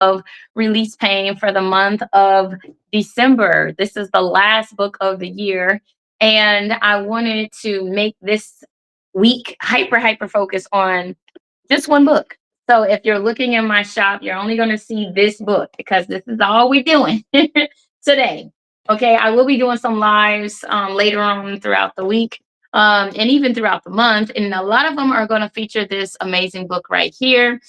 of Release Pain for the month of December. This is the last book of the year. And I wanted to make this week hyper focus on just one book. So if you're looking in my shop, you're only going to see this book because this is all we're doing today. Okay, I will be doing some lives later on throughout the week and even throughout the month. And a lot of them are going to feature this amazing book right here,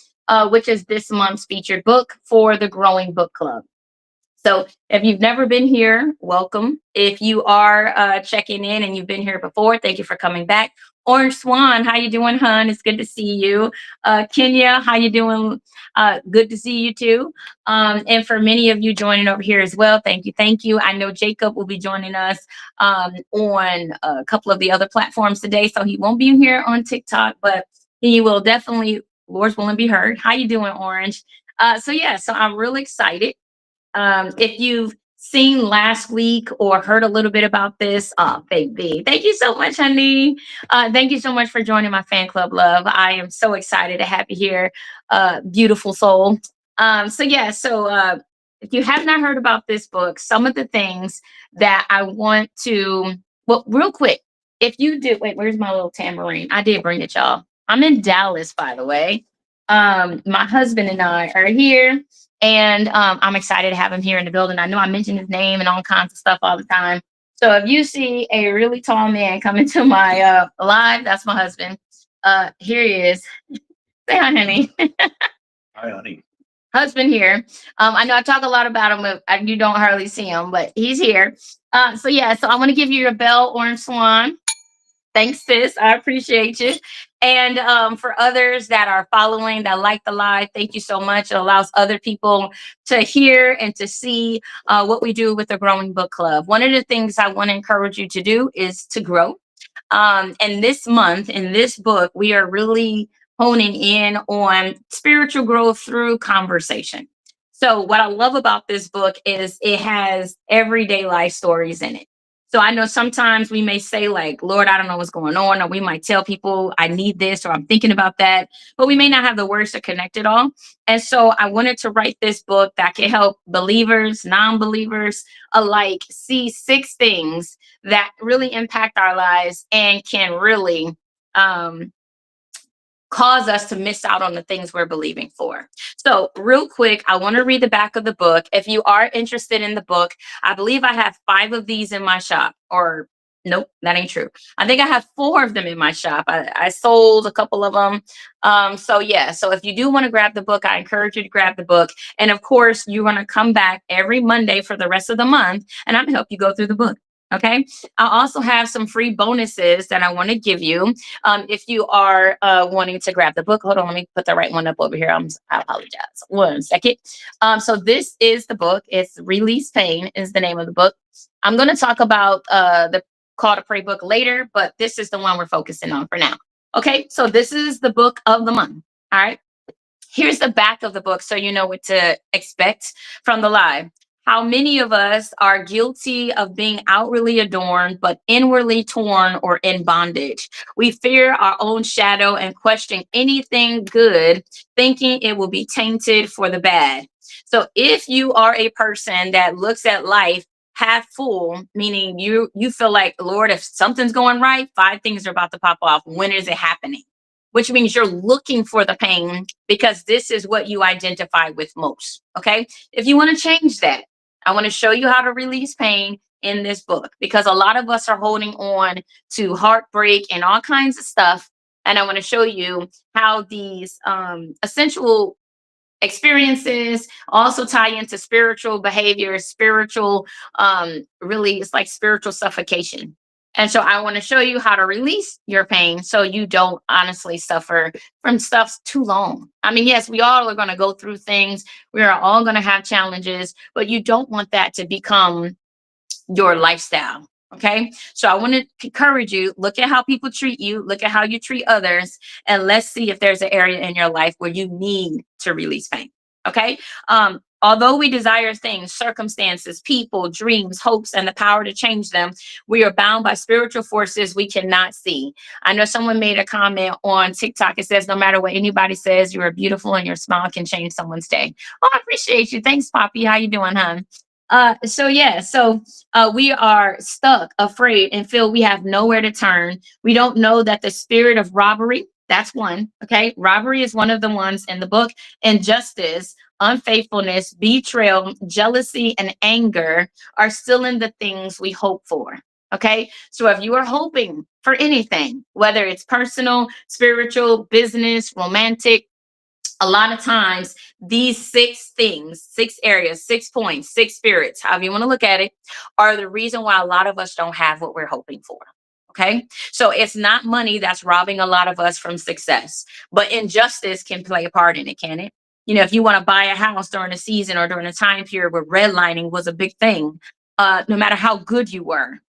which is this month's featured book for the Growing Book Club. So if you've never been here, welcome. If you are checking in and you've been here before, thank you for coming back. Orange Swan, how you doing, hun? It's good to see you. Kenya, how you doing? Good to see you too. And for many of you joining over here as well, thank you, thank you. I know Jacob will be joining us on a couple of the other platforms today, so he won't be here on TikTok, but he will definitely, Lord's willing, be heard. How you doing, Orange? So I'm really excited. If you've seen last week or heard a little bit about this, baby, thank you so much, honey. Thank you so much for joining my fan club, love. I am so excited to have you here, beautiful soul. If you have not heard about this book, some of the things that I want to, well, real quick, if you do, wait, where's my little tambourine? I did bring it, y'all. I'm in Dallas, by the way. My husband and I are here. And I'm excited to have him here in the building. I know I mention his name and all kinds of stuff all the time. So if you see a really tall man come into my live, that's my husband. Here he is. Say hi, honey. Hi, honey. Husband here. I know I talk a lot about him, but you don't hardly see him, but he's here. So I want to give you your bell, Orange Swan. Thanks, sis. I appreciate you. And for others that are following, that like the live, thank you so much. It allows other people to hear and to see what we do with the Growing Book Club. One of the things I want to encourage you to do is to grow. And this month, in this book, we are really honing in on spiritual growth through conversation. So, what I love about this book is it has everyday life stories in it. So I know sometimes we may say, like, Lord, I don't know what's going on, or we might tell people I need this or I'm thinking about that, but we may not have the words to connect it all. And so I wanted to write this book that can help believers, non-believers alike see 6 things that really impact our lives and can really cause us to miss out on the things we're believing for. So, real quick, I want to read the back of the book. If you are interested in the book, I believe I have 5 of these in my shop. Or, nope, that ain't true. I think I have 4 of them in my shop. I sold a couple of them. So if you do want to grab the book, I encourage you to grab the book. And of course, you're going to come back every Monday for the rest of the month, and I'm going to help you go through the book. Okay. I also have some free bonuses that I want to give you. If you are wanting to grab the book, hold on, let me put the right one up over here. I apologize. One second. So this is the book. It's Release Pain is the name of the book. I'm going to talk about the Call to Pray book later, but this is the one we're focusing on for now. Okay. So this is the book of the month. All right. Here's the back of the book so you know what to expect from the live. How many of us are guilty of being outwardly adorned, but inwardly torn or in bondage? We fear our own shadow and question anything good, thinking it will be tainted for the bad. So if you are a person that looks at life half full, meaning you feel like, Lord, if something's going right, 5 things are about to pop off. When is it happening? Which means you're looking for the pain because this is what you identify with most. Okay. If you want to change that, I want to show you how to release pain in this book because a lot of us are holding on to heartbreak and all kinds of stuff. And I want to show you how these essential experiences also tie into spiritual behavior, spiritual, really, it's like spiritual suffocation. And so I want to show you how to release your pain so you don't honestly suffer from stuff too long. I mean, yes, we all are going to go through things. We are all going to have challenges, but you don't want that to become your lifestyle. Okay. So I want to encourage you, look at how people treat you, look at how you treat others, and let's see if there's an area in your life where you need to release pain. Okay. Although we desire things, circumstances, people, dreams, hopes, and the power to change them, we are bound by spiritual forces we cannot see. I know someone made a comment on TikTok. It says, no matter what anybody says, you are beautiful and your smile can change someone's day. Oh, I appreciate you. Thanks, Poppy. How you doing, hon? We are stuck, afraid, and feel we have nowhere to turn. We don't know that the spirit of robbery, that's one. Okay. Robbery is one of the ones in the book. Injustice, unfaithfulness, betrayal, jealousy, and anger are still in the things we hope for. Okay. So if you are hoping for anything, whether it's personal, spiritual, business, romantic, a lot of times these six things, six areas, 6 points, six spirits, however you want to look at it, are the reason why a lot of us don't have what we're hoping for. Okay. So it's not money that's robbing a lot of us from success, but injustice can play a part in it, can it? If you want to buy a house during a season or during a time period where redlining was a big thing, no matter how good you were,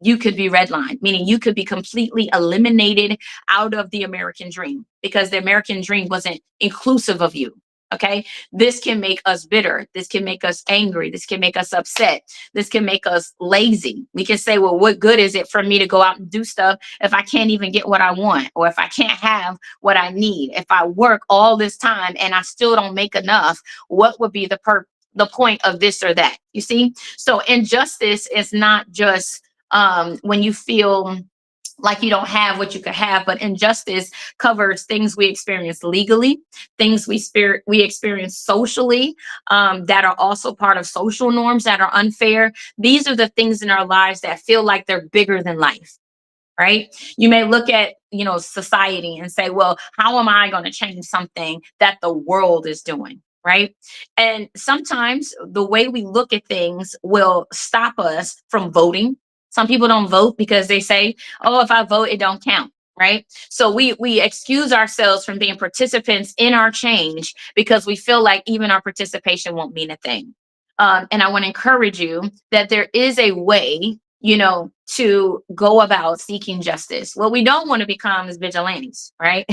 you could be redlined, meaning you could be completely eliminated out of the American dream because the American dream wasn't inclusive of you. Okay. This can make us bitter. This can make us angry. This can make us upset. This can make us lazy. We can say, well, what good is it for me to go out and do stuff if I can't even get what I want, or if I can't have what I need? If I work all this time and I still don't make enough, what would be the point of this or that? You see? So injustice is not just when you feel like you don't have what you could have, but injustice covers things we experience legally, things we experience socially, that are also part of social norms that are unfair. These are the things in our lives that feel like they're bigger than life. Right? You may look at, society and say, well, how am I going to change something that the world is doing? Right? And sometimes the way we look at things will stop us from voting. Some people don't vote because they say, oh, if I vote, it don't count. Right? So we excuse ourselves from being participants in our change because we feel like even our participation won't mean a thing. And I want to encourage you that there is a way, to go about seeking justice. What we don't want to become is vigilantes, right?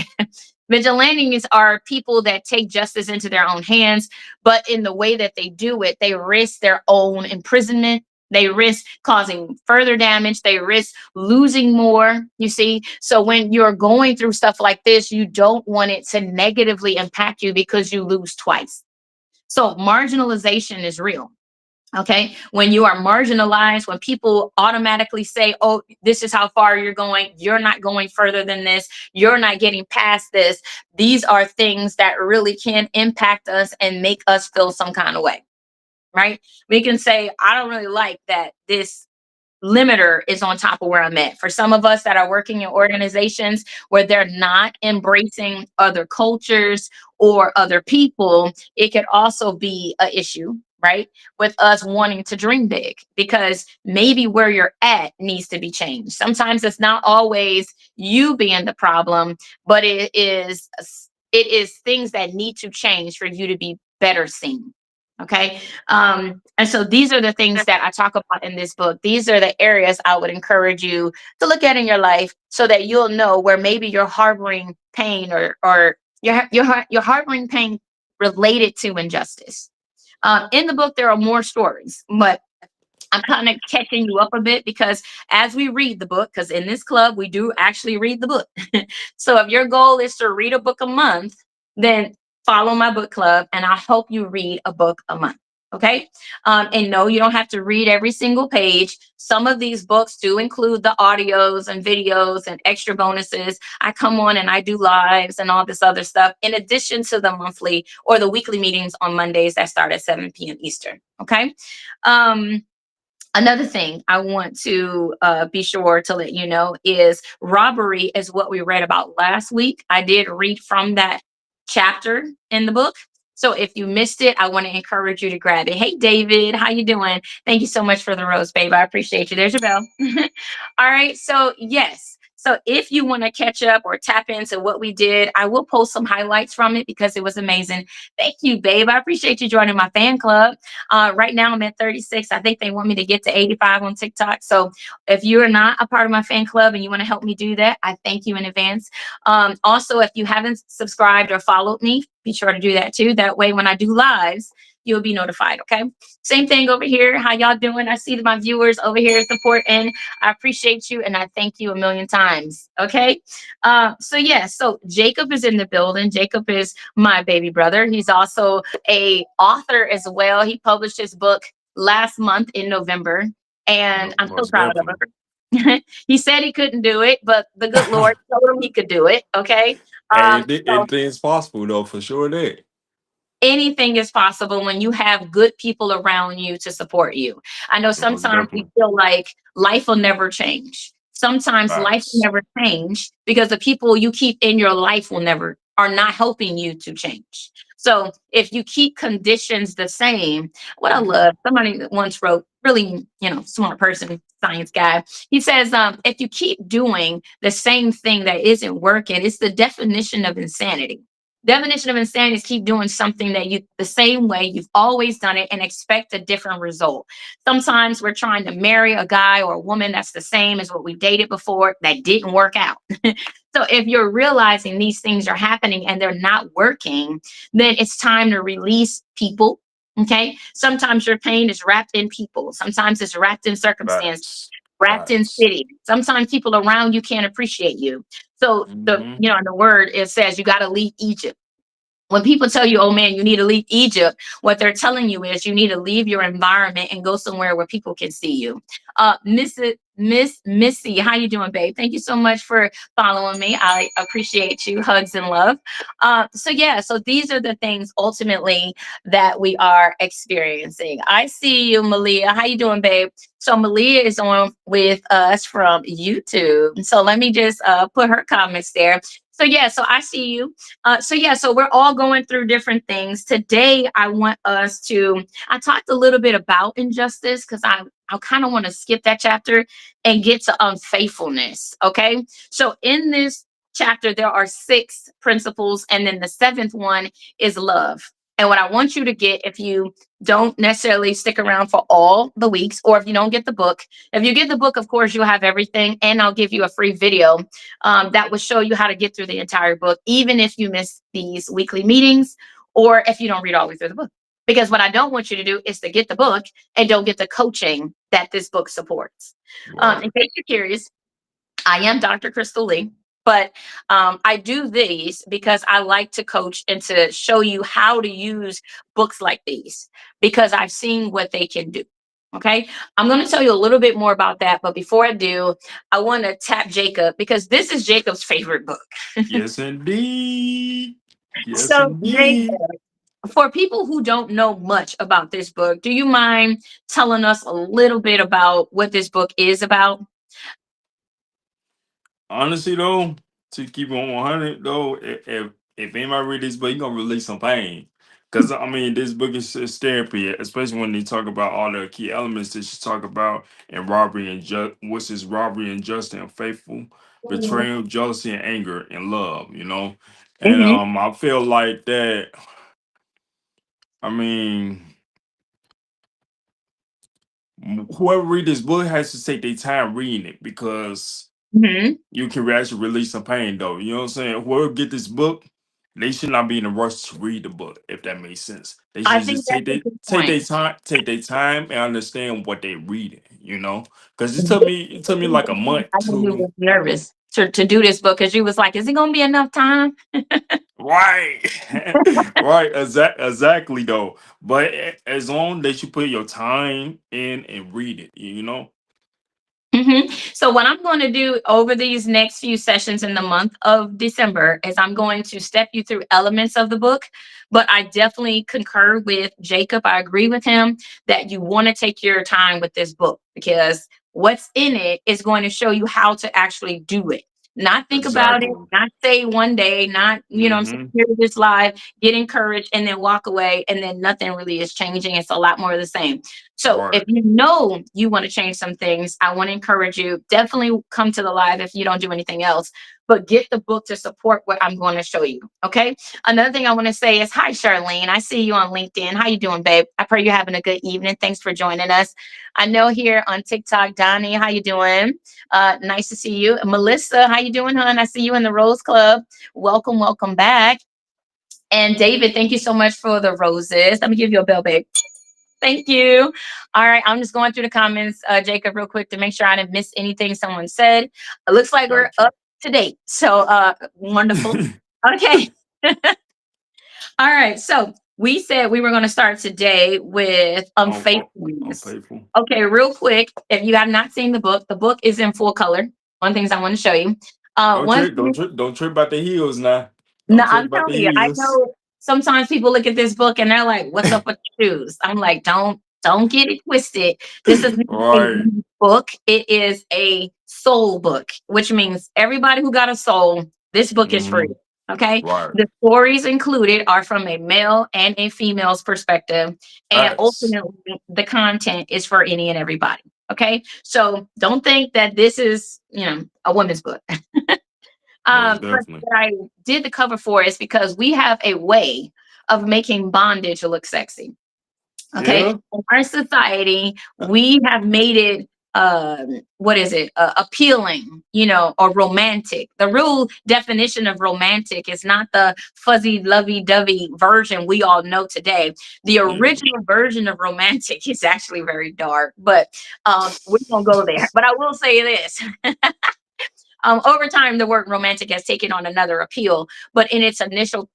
Vigilantes are people that take justice into their own hands, but in the way that they do it, they risk their own imprisonment. They risk causing further damage. They risk losing more, you see. So when you're going through stuff like this, you don't want it to negatively impact you because you lose twice. So marginalization is real. Okay. When you are marginalized, when people automatically say, oh, this is how far you're not going further than this, you're not getting past this. These are things that really can impact us and make us feel some kind of way. Right. We can say, I don't really like that this limiter is on top of where I'm at. For some of us that are working in organizations where they're not embracing other cultures or other people, it could also be an issue, right? With us wanting to dream big because maybe where you're at needs to be changed. Sometimes it's not always you being the problem, but it is things that need to change for you to be better seen. Okay. And so these are the things that I talk about in this book. These are the areas I would encourage you to look at in your life so that you'll know where maybe you're harboring pain or you're harboring pain related to injustice. In the book, there are more stories, but I'm kind of catching you up a bit because as we read the book, because in this club, we do actually read the book. So if your goal is to read a book a month, then follow my book club and I'll help you read a book a month. Okay. And no, you don't have to read every single page. Some of these books do include the audios and videos and extra bonuses. I come on and I do lives and all this other stuff in addition to the monthly or the weekly meetings on Mondays that start at 7 p.m. Eastern. Okay. Another thing I want to be sure to let you know is robbery is what we read about last week. I did read from that chapter in the book. So if you missed it, I want to encourage you to grab it. Hey, David, how you doing? Thank you so much for the rose, babe. I appreciate you. There's your bell. All right. So yes. So if you want to catch up or tap into what we did, I will post some highlights from it because it was amazing. Thank you, babe. I appreciate you joining my fan club. Right now I'm at 36. I think they want me to get to 85 on TikTok. So if you're not a part of my fan club and you want to help me do that, I thank you in advance. Also, if you haven't subscribed or followed me, be sure to do that too. That way, when I do lives, you'll be notified. Okay. Same thing over here. How y'all doing? I see my viewers over here supporting. I appreciate you and I thank you a million times. Okay. So yeah, so Jacob is in the building. Jacob is my baby brother. He's also a author as well. He published his book last month in November, and I'm so Most proud of definitely. him. He said he couldn't do it, but the good Lord told him he could do it. Okay. Hey, So anything's possible though, for sure. That anything is possible when you have good people around you to support you. I know most sometimes we definitely. feel like life will never change. Sometimes life will Facts. never change because the people you keep in your life will never are not helping you to change. So if you keep conditions the same, what I love, somebody that once wrote, really, smart person, science guy. He says, if you keep doing the same thing that isn't working, it's the definition of insanity. Definition of insanity is keep doing something that you the same way you've always done it and expect a different result. Sometimes we're trying to marry a guy or a woman that's the same as what we dated before that didn't work out. So if you're realizing these things are happening and they're not working, then it's time to release people. Okay. Sometimes your pain is wrapped in people. Sometimes it's wrapped in circumstance, Facts. wrapped in Facts. city. Sometimes people around you can't appreciate you. So Hmm. in the word it says you got to leave Egypt. When people tell you, oh man, you need to leave Egypt, what they're telling you is you need to leave your environment and go somewhere where people can see you. Miss Missy, how you doing, babe? Thank you so much for following me. I appreciate you. Hugs and love. So yeah, so these are the things ultimately that we are experiencing. I see you, Malia. How you doing, babe? So Malia is on with us from YouTube. So let me just put her comments there. So yeah, so I see you. So we're all going through different things. Today, I want us to. I talked a little bit about injustice because I kind of want to skip that chapter and get to unfaithfulness. Okay, so in this chapter there are six principles, and then the seventh one is love. And what I want you to get, if you don't necessarily stick around for all the weeks, or if you don't get the book, if you get the book, of course, you'll have everything, and I'll give you a free video that will show you how to get through the entire book, even if you miss these weekly meetings or if you don't read all the way through the book. Because what I don't want you to do is to get the book and don't get the coaching that this book supports. In Word. case you're curious, I am Dr. Crystal Lee, but I do these because I like to coach and to show you how to use books like these because I've seen what they can do. Okay, I'm going to tell you a little bit more about that. But before I do, I want to tap Jacob because this is Jacob's favorite book. Yes, indeed. Yes, So, Jacob, indeed. for people who don't know much about this book, do you mind telling us a little bit about what this book is about? Honestly though, to keep it on 100 though, if anybody read this book, you gonna release some pain. Cause I mean, this book is therapy, especially when they talk about all the key elements that you talk about in robbery and which is robbery and just and faithful, betrayal, jealousy, and anger, and love. And Hmm. I feel like that. I mean, whoever read this book has to take their time reading it because Hmm. you can actually release some pain though. You know what I'm saying? Whoever get this book, they should not be in a rush to read the book, if that makes sense. They I should think just that's a good point. take their time and understand what they reading. Because it took me like a month I know you to was nervous to do this book because you was like, is it gonna be enough time? right. Right, exactly though. But as long that you put your time in and read it. So what I'm going to do over these next few sessions in the month of December is I'm going to step you through elements of the book, but I definitely concur with Jacob. I agree with him that you want to take your time with this book because what's in it is going to show you how to actually do it. Not think about it, Exactly. not say one day, not, I'm saying, Mm-hmm. hear this live, get encouraged, and then walk away, and then nothing really is changing. It's a lot more of the same. So if Right. you know you want to change some things, I want to encourage you, definitely come to the live if you don't do anything else, but get the book to support what I'm going to show you. Okay. Another thing I want to say is hi, Charlene. I see you on LinkedIn. How you doing, babe? I pray you're having a good evening. Thanks for joining us. I know here on TikTok, Donnie, how you doing? Nice to see you. Melissa, how you doing, hon? I see you in the Rose Club. Welcome, welcome back. And David, thank you so much for the roses. Let me give you a bell, babe. Thank you. All right, I'm just going through the comments, Jacob, real quick to make sure I didn't miss anything someone said. It looks like we're Gotcha. up to date. So wonderful. Okay. All right. So we said we were going to start today with I'm unfaithfulness. faithful. Okay, real quick. If you have not seen the book is in full color. One things I want to show you. Don't One trip, don't thing, trip, don't trip about the heels now. no, Don't trip I'm about telling the you, I heels. know sometimes people look at this book and they're like, "What's up with the shoes?" I'm like, don't get it twisted. This is not a Right. women's book. It is a soul book, which means everybody who got a soul, this book is for Hmm. you. Okay. Right. The stories included are from a male and a female's perspective. And Facts. ultimately, the content is for any and everybody. Okay. So don't think that this is, a women's book. Most But definitely. what I did the cover for is because we have a way of making bondage look sexy. Okay. Yeah. In our society, Uh, we have made it what is it, appealing, or romantic. The real definition of romantic is not the fuzzy lovey-dovey version we all know today. The yeah. original version of romantic is actually very dark, but we won't go there. But I will say this. Over time, the word romantic has taken on another appeal, but in its initial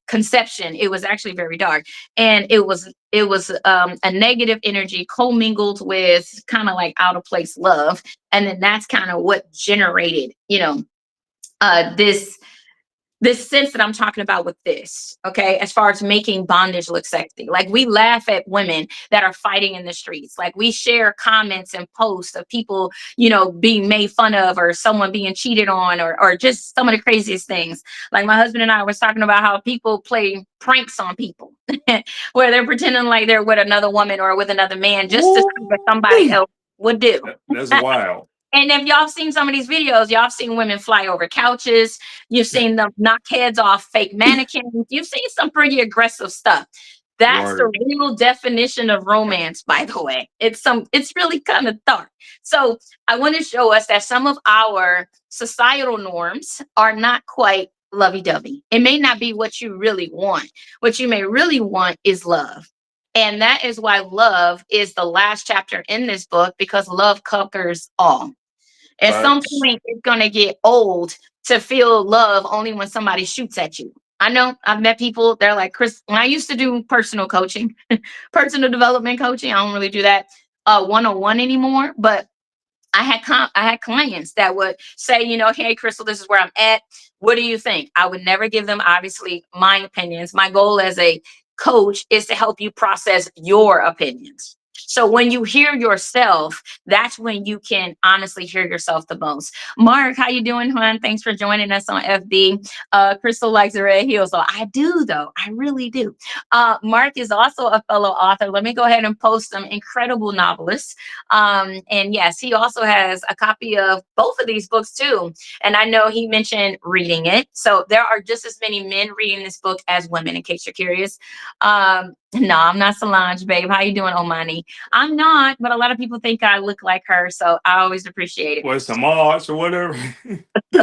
conception, it was actually very dark, and it was a negative energy commingled with kind of like out of place love, and then that's kind of what generated, this sense that I'm talking about with this, okay, as far as making bondage look sexy. Like we laugh at women that are fighting in the streets. Like we share comments and posts of people, being made fun of or someone being cheated on or just some of the craziest things. Like my husband and I was talking about how people play pranks on people where they're pretending like they're with another woman or with another man just to see what somebody Woo-wee. else would do. That's wild. And if y'all seen some of these videos, y'all have seen women fly over couches. You've seen them knock heads off fake mannequins. You've seen some pretty aggressive stuff. That's the Right. real definition of romance, by the way. It's really kind of dark. So I want to show us that some of our societal norms are not quite lovey-dovey. It may not be what you really want. What you may really want is love. And that is why love is the last chapter in this book, because love conquers all. At some Facts. point, it's going to get old to feel love only when somebody shoots at you. I know I've met people, they're like, Chris, when I used to do personal coaching, personal development coaching, I don't really do that one-on-one anymore, but I had clients that would say, hey, Crystal, this is where I'm at. What do you think? I would never give them, obviously, my opinions. My goal as a coach is to help you process your opinions. So when you hear yourself, that's when you can honestly hear yourself the most. Mark, how you doing, hon? Thanks for joining us on FB. Crystal likes the red heels. So I do, though. I really do. Mark is also a fellow author. Let me go ahead and post some incredible novelists. And yes, he also has a copy of both of these books too. And I know he mentioned reading it. So there are just as many men reading this book as women, in case you're curious. No, I'm not Solange, babe. How you doing, Omani? I'm not, but a lot of people think I look like her. So I always appreciate it. What's Samaj or whatever?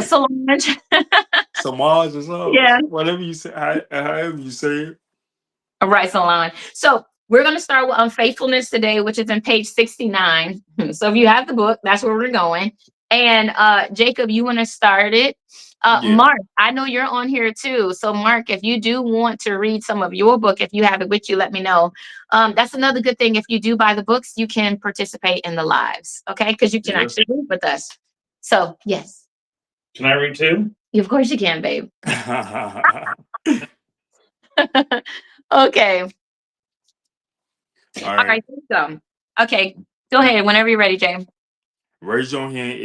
Solange. Samaj or something. Yeah. Whatever you say, however you say it. All right, Solange. So we're going to start with unfaithfulness today, which is in page 69. So if you have the book, that's where we're going. And Jacob, you want to start it? Yeah. Mark, I know you're on here too. So Mark, if you do want to read some of your book, if you have it with you, let me know. That's another good thing. If you do buy the books, you can participate in the lives, okay? Because you can Yeah. actually read with us. So yes, Can I read too? of course you can, babe. Okay. All All right. right. So, okay. Go ahead whenever you're ready, James. Raise your hand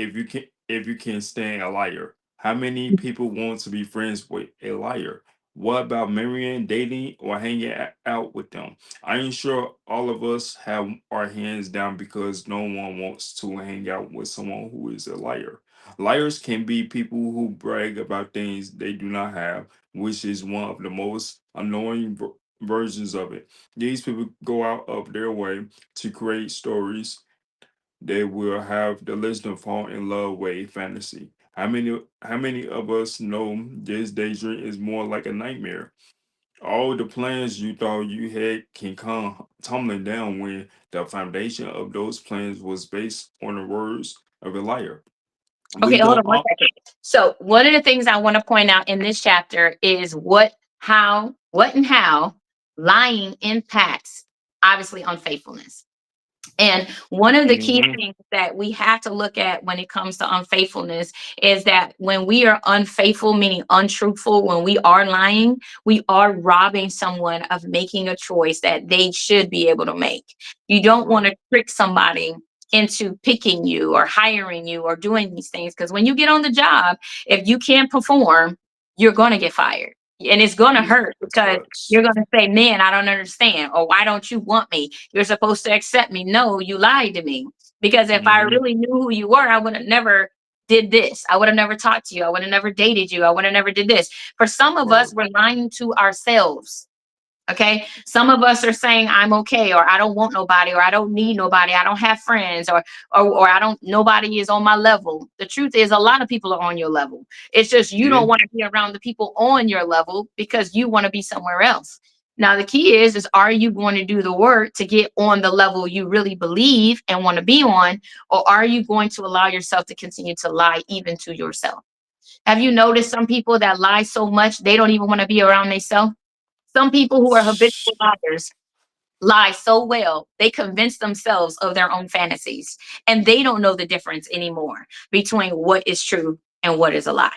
if you can stand a liar. How many people want to be friends with a liar? What about marrying, dating, or hanging out with them? I am sure all of us have our hands down because no one wants to hang out with someone who is a liar. Liars can be people who brag about things they do not have, which is one of the most annoying versions of it. These people go out of their way to create stories they will have the listener fall in love with a fantasy. How many of us know this daydream is more like a nightmare? All the plans you thought you had can come tumbling down when the foundation of those plans was based on the words of a liar. Okay, We hold don't on one all. second. So one of the things I want to point out in this chapter is what and how lying impacts obviously unfaithfulness. And one of the key Mhm. things that we have to look at when it comes to unfaithfulness is that when we are unfaithful, meaning untruthful, when we are lying, we are robbing someone of making a choice that they should be able to make. You don't want Right. to trick somebody into picking you or hiring you or doing these things because when you get on the job, if you can't perform, you're going to get fired. And it's going to Yeah, hurt that's because facts. you're going to say, man, I don't understand. Or why don't you want me? You're supposed to accept me. No, you lied to me. Because if I Hmm. really knew who you were, I would have never did this. I would have never talked to you. I would have never dated you. I would have never did this. For some of Right. us, we're lying to ourselves. Okay. Some of us are saying I'm okay, or I don't want nobody, or I don't need nobody, I don't have friends, or I don't nobody is on my level. The truth is a lot of people are on your level. It's just you Yeah. don't want to be around the people on your level because you want to be somewhere else. Now the key is are you going to do the work to get on the level you really believe and want to be on, or are you going to allow yourself to continue to lie even to yourself? Have you noticed some people that lie so much they don't even want to be around themselves? Some people who are habitual liars lie so well, they convince themselves of their own fantasies, and they don't know the difference anymore between what is true and what is a lie.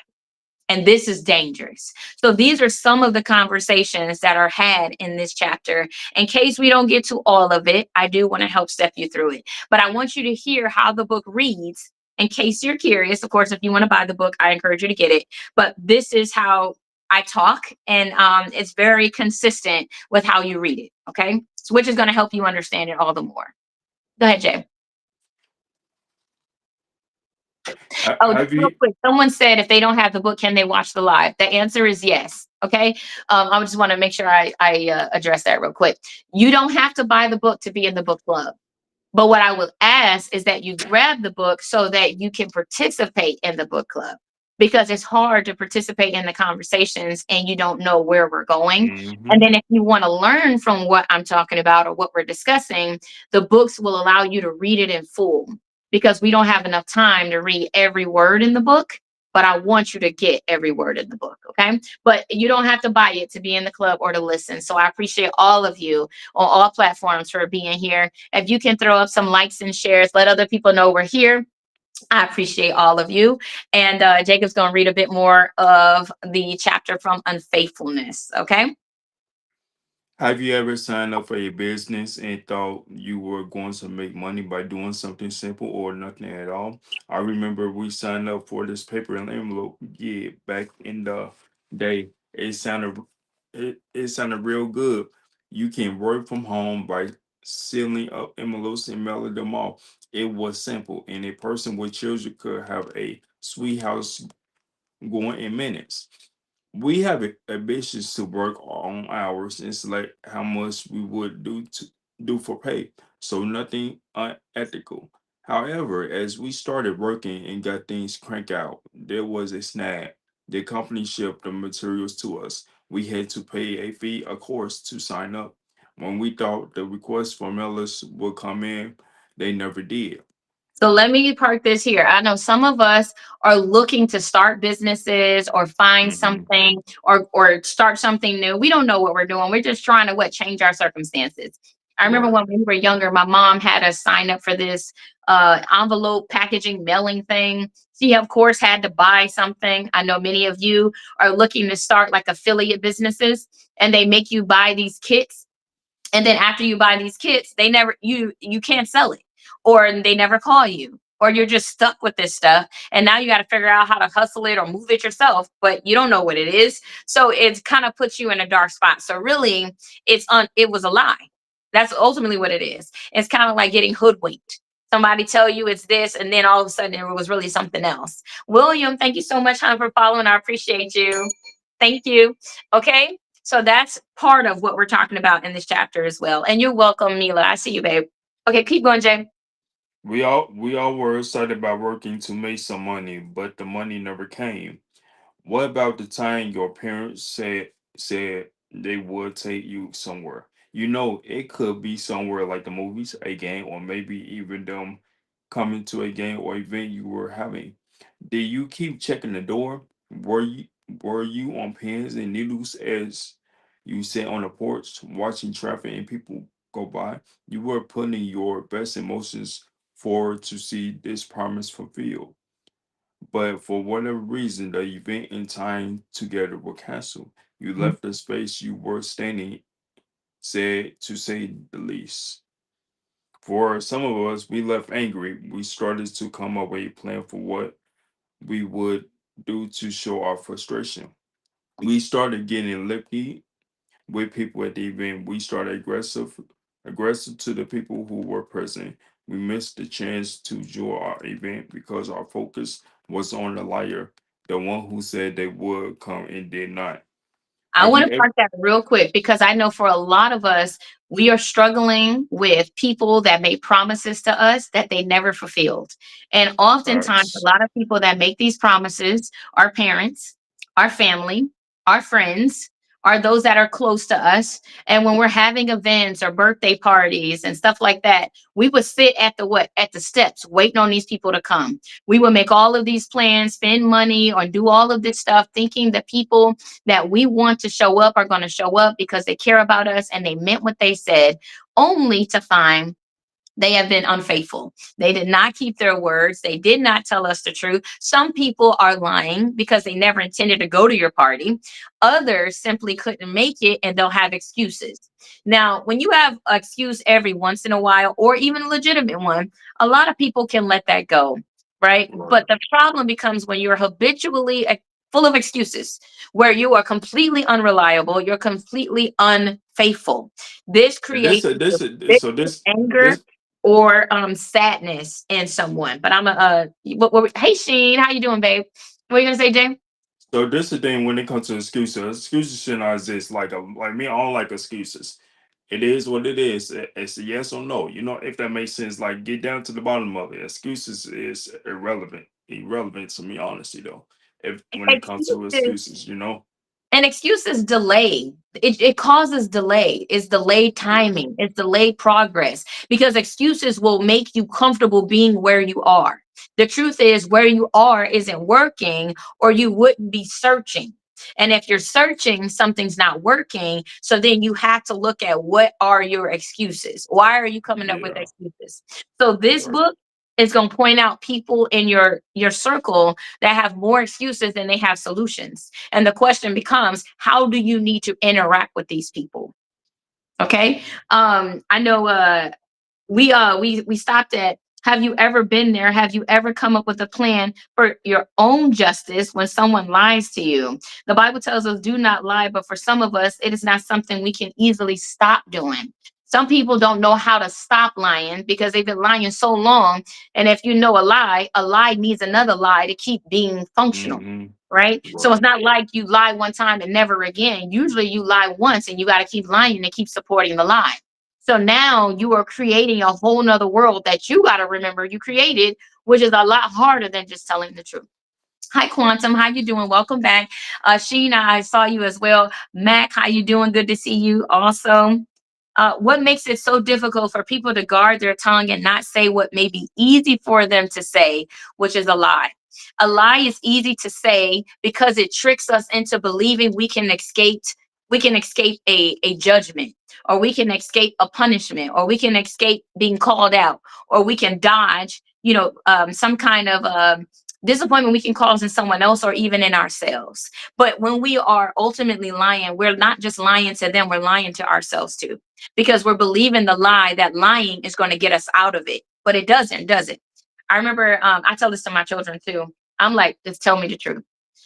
And this is dangerous. So, these are some of the conversations that are had in this chapter. In case we don't get to all of it, I do want to help step you through it. But I want you to hear how the book reads in case you're curious. Of course, if you want to buy the book, I encourage you to get it. But this is how I talk, and it's very consistent with how you read it. Okay. So, which is going to help you understand it all the more. Go ahead, Jay. Oh, just Have real you? quick. Someone said if they don't have the book, can they watch the live? The answer is yes. Okay. I just want to make sure I address that real quick. You don't have to buy the book to be in the book club. But what I would ask is that you grab the book so that you can participate in the book club because it's hard to participate in the conversations and you don't know where we're going. And Hmm. then if you want to learn from what I'm talking about or what we're discussing, the books will allow you to read it in full because we don't have enough time to read every word in the book. But I want you to get every word in the book. Okay. But you don't have to buy it to be in the club or to listen. So I appreciate all of you on all platforms for being here. If you can throw up some likes and shares, let other people know we're here. I appreciate all of you. And Jacob's going to read a bit more of the chapter from unfaithfulness. Okay. Have you ever signed up for a business and thought you were going to make money by doing something simple or nothing at all? I remember we signed up for this paper and envelope. Yeah, back in the day, it sounded real good. You can work from home by sealing up envelopes and mailing them off. It was simple, and a person with children could have a sweet house going in minutes. We have ambitions to work on hours and select how much we would do for pay, so nothing unethical. However, as we started working and got things crank out, there was a snag. The company shipped the materials to us. We had to pay a fee, of course, to sign up. When we thought the requests from mailers would come in, they never did. So let me park this here. I know some of us are looking to start businesses or find Hmm. something or start something new. We don't know what we're doing. We're just trying to change our circumstances. I remember Right. when we were younger, my mom had us sign up for this envelope packaging mailing thing. She of course had to buy something. I know many of you are looking to start like affiliate businesses and they make you buy these kits, and then after you buy these kits they never you can't sell it, or they never call you, or you're just stuck with this stuff and now you got to figure out how to hustle it or move it yourself, but you don't know what it is. So it kind of puts you in a dark spot. So really it was a lie. That's ultimately what it is. It's kind of like getting hoodwinked. Somebody tell you it's this and then all of a sudden it was really something else. William, thank you so much, hon, for following. I appreciate you. Thank you. Okay. So that's part of what we're talking about in this chapter as well. And you're welcome, Mila. I see you, babe. Okay, keep going, Jay. We all were excited about working to make some money, but the money never came. What about the time your parents said they would take you somewhere. You know, it could be somewhere like the movies, a game, or maybe even them coming to a game or event you were having. Did you keep checking the door? Were you were you on pins and needles as you sat on the porch watching traffic and people go by? You were putting your best emotions forward to see this promise fulfilled. But for whatever reason, the event and time together were canceled. You left the space you were standing, said to say the least. For some of us, we left angry. We started to come up with a plan for what we would do to show our frustration. We started getting lippy with people at the event. We started aggressive to the people who were present. We missed the chance to enjoy our event because our focus was on the liar, the one who said they would come and did not. I Have want you to ever? park that real quick because I know for a lot of us, we are struggling with people that made promises to us that they never fulfilled. And oftentimes, a Facts. lot of people that make these promises are parents, our family, our friends, are those that are close to us. And when we're having events or birthday parties and stuff like that, we would sit at the what? At the steps waiting on these people to come. We would make all of these plans, spend money, or do all of this stuff, thinking that people that we want to show up are going to show up because they care about us and they meant what they said, only to find they have been unfaithful. They did not keep their words. They did not tell us the truth. Some people are lying because they never intended to go to your party. Others simply couldn't make it and they'll have excuses. Now, when you have an excuse every once in a while, or even a legitimate one, a lot of people can let that go, right? Right. But the problem becomes when you're habitually full of excuses, where you are completely unreliable, you're completely unfaithful. This And this, creates this, so anger this, or sadness in someone. But I'm a hey Sheen, how you doing, babe? What are you gonna say, Jay? so this the thing when it comes to excuses. Excuses should not exist. Like me, I don't like excuses. It is what it is. It's a yes or no. You know, if that makes sense. Like get down to the bottom of it. Excuses is irrelevant to me, honestly. Though, if when it comes to Excuses. excuses, you know. An excuse is delay. It causes delay. It's delayed Yeah. timing. It's delayed progress because excuses will make you comfortable being where you are. The truth is, where you are isn't working, or you wouldn't be searching. And if you're searching, something's not working. So then you have to look at what are your excuses? Why are you coming up with Yeah. excuses? So this Right. book is going to point out people in your circle that have more excuses than they have solutions, and the question becomes, how do you need to interact with these people? Okay. I know we stopped at, have you ever been there? Have you ever come up with a plan for your own justice when someone lies to you? The Bible tells us do not lie, but for some of us it is not something we can easily stop doing. Some people don't know how to stop lying because they've been lying so long. And if you know a lie needs another lie to keep being functional, Mm-hmm. right? So it's Right. not like you lie one time and never again. Usually you lie once and you got to keep lying and keep supporting the lie. So now you are creating a whole nother world that you got to remember you created, which is a lot harder than just telling the truth. Hi, Quantum. How you doing? Welcome back. Sheena, I saw you as well. Mac, how you doing? Good to see you also. What makes it so difficult for people to guard their tongue and not say what may be easy for them to say, which is a lie? A lie is easy to say because it tricks us into believing we can escape a judgment, or we can escape a punishment, or we can escape being called out, or we can dodge, some kind of disappointment we can cause in someone else or even in ourselves. But when we are ultimately lying, we're not just lying to them, we're lying to ourselves too, because we're believing the lie that lying is going to get us out of it. But it doesn't, does it? I remember I tell this to my children too. I'm like, just tell me the truth.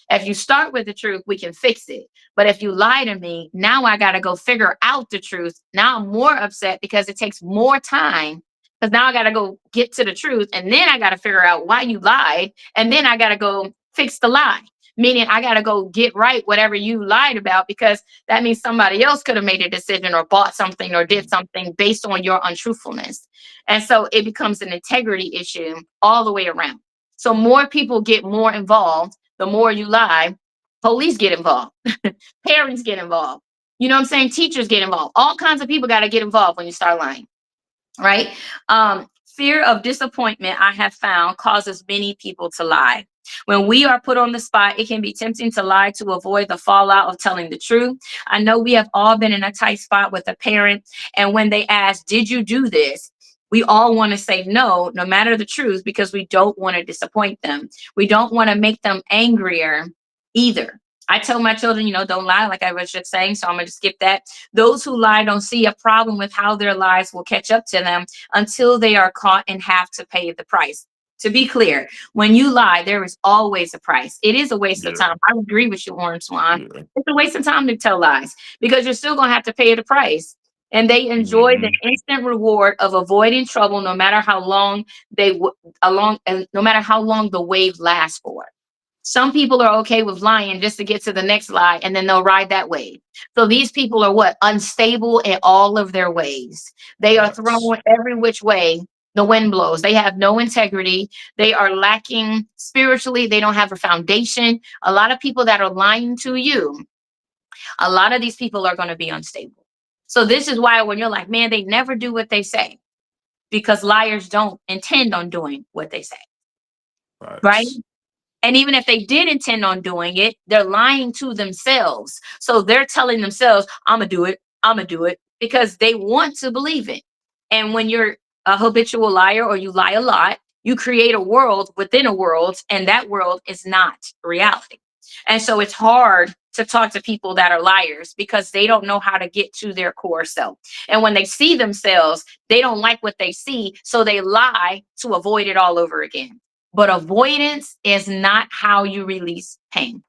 If you start with the truth, we can fix it. But if you lie to me, now I got to go figure out the truth. Now I'm more upset because it takes more time. Because now I got to go get to the truth. And then I got to figure out why you lied. And then I got to go fix the lie. Meaning I got to go get right whatever you lied about, because that means somebody else could have made a decision or bought something or did something based on your untruthfulness. And so it becomes an integrity issue all the way around. So more people get more involved the more you lie. Police get involved. Parents get involved. You know what I'm saying? Teachers get involved. All kinds of people got to get involved when you start lying, right? Fear of disappointment, I have found, causes many people to lie. When we are put on the spot, it can be tempting to lie to avoid the fallout of telling the truth. I know we have all been in a tight spot with a parent, and when they ask, "Did you do this?" we all want to say no, no matter the truth, because we don't want to disappoint them. We don't want to make them angrier either. I tell my children, don't lie, like I was just saying. So I'm going to skip that. Those who lie don't see a problem with how their lies will catch up to them until they are caught and have to pay the price. To be clear, when you lie, there is always a price. It is a waste of Yeah. time. I agree with you, Warren Swan. Yeah. It's a waste of time to tell lies because you're still going to have to pay the price. And they enjoy the Hmm. instant reward of avoiding trouble, no matter how long no matter how long the wave lasts for. Some people are okay with lying just to get to the next lie, and then they'll ride that wave. So these people are what? Unstable in all of their ways. They are Facts. thrown every which way the wind blows. They have no integrity. They are lacking spiritually. They don't have a foundation. A lot of people that are lying to you, a lot of these people are going to be unstable. So this is why when you're like, man, they never do what they say, because liars don't intend on doing what they say, right? Facts. And even if they did intend on doing it, they're lying to themselves. So they're telling themselves, I'm going to do it. I'm going to do it because they want to believe it. And when you're a habitual liar or you lie a lot, you create a world within a world, and that world is not reality. And so it's hard to talk to people that are liars because they don't know how to get to their core self. And when they see themselves, they don't like what they see. So they lie to avoid it all over again. But avoidance is not how you release pain.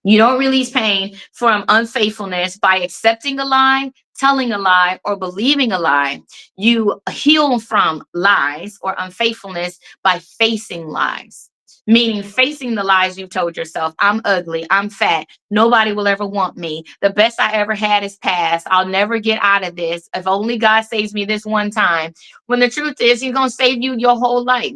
You don't release pain from unfaithfulness by accepting a lie, telling a lie, or believing a lie. You heal from lies or unfaithfulness by facing lies, meaning facing the lies you've told yourself. I'm ugly. I'm fat. Nobody will ever want me. The best I ever had is past. I'll never get out of this. If only God saves me this one time. When the truth is, He's going to save you your whole life.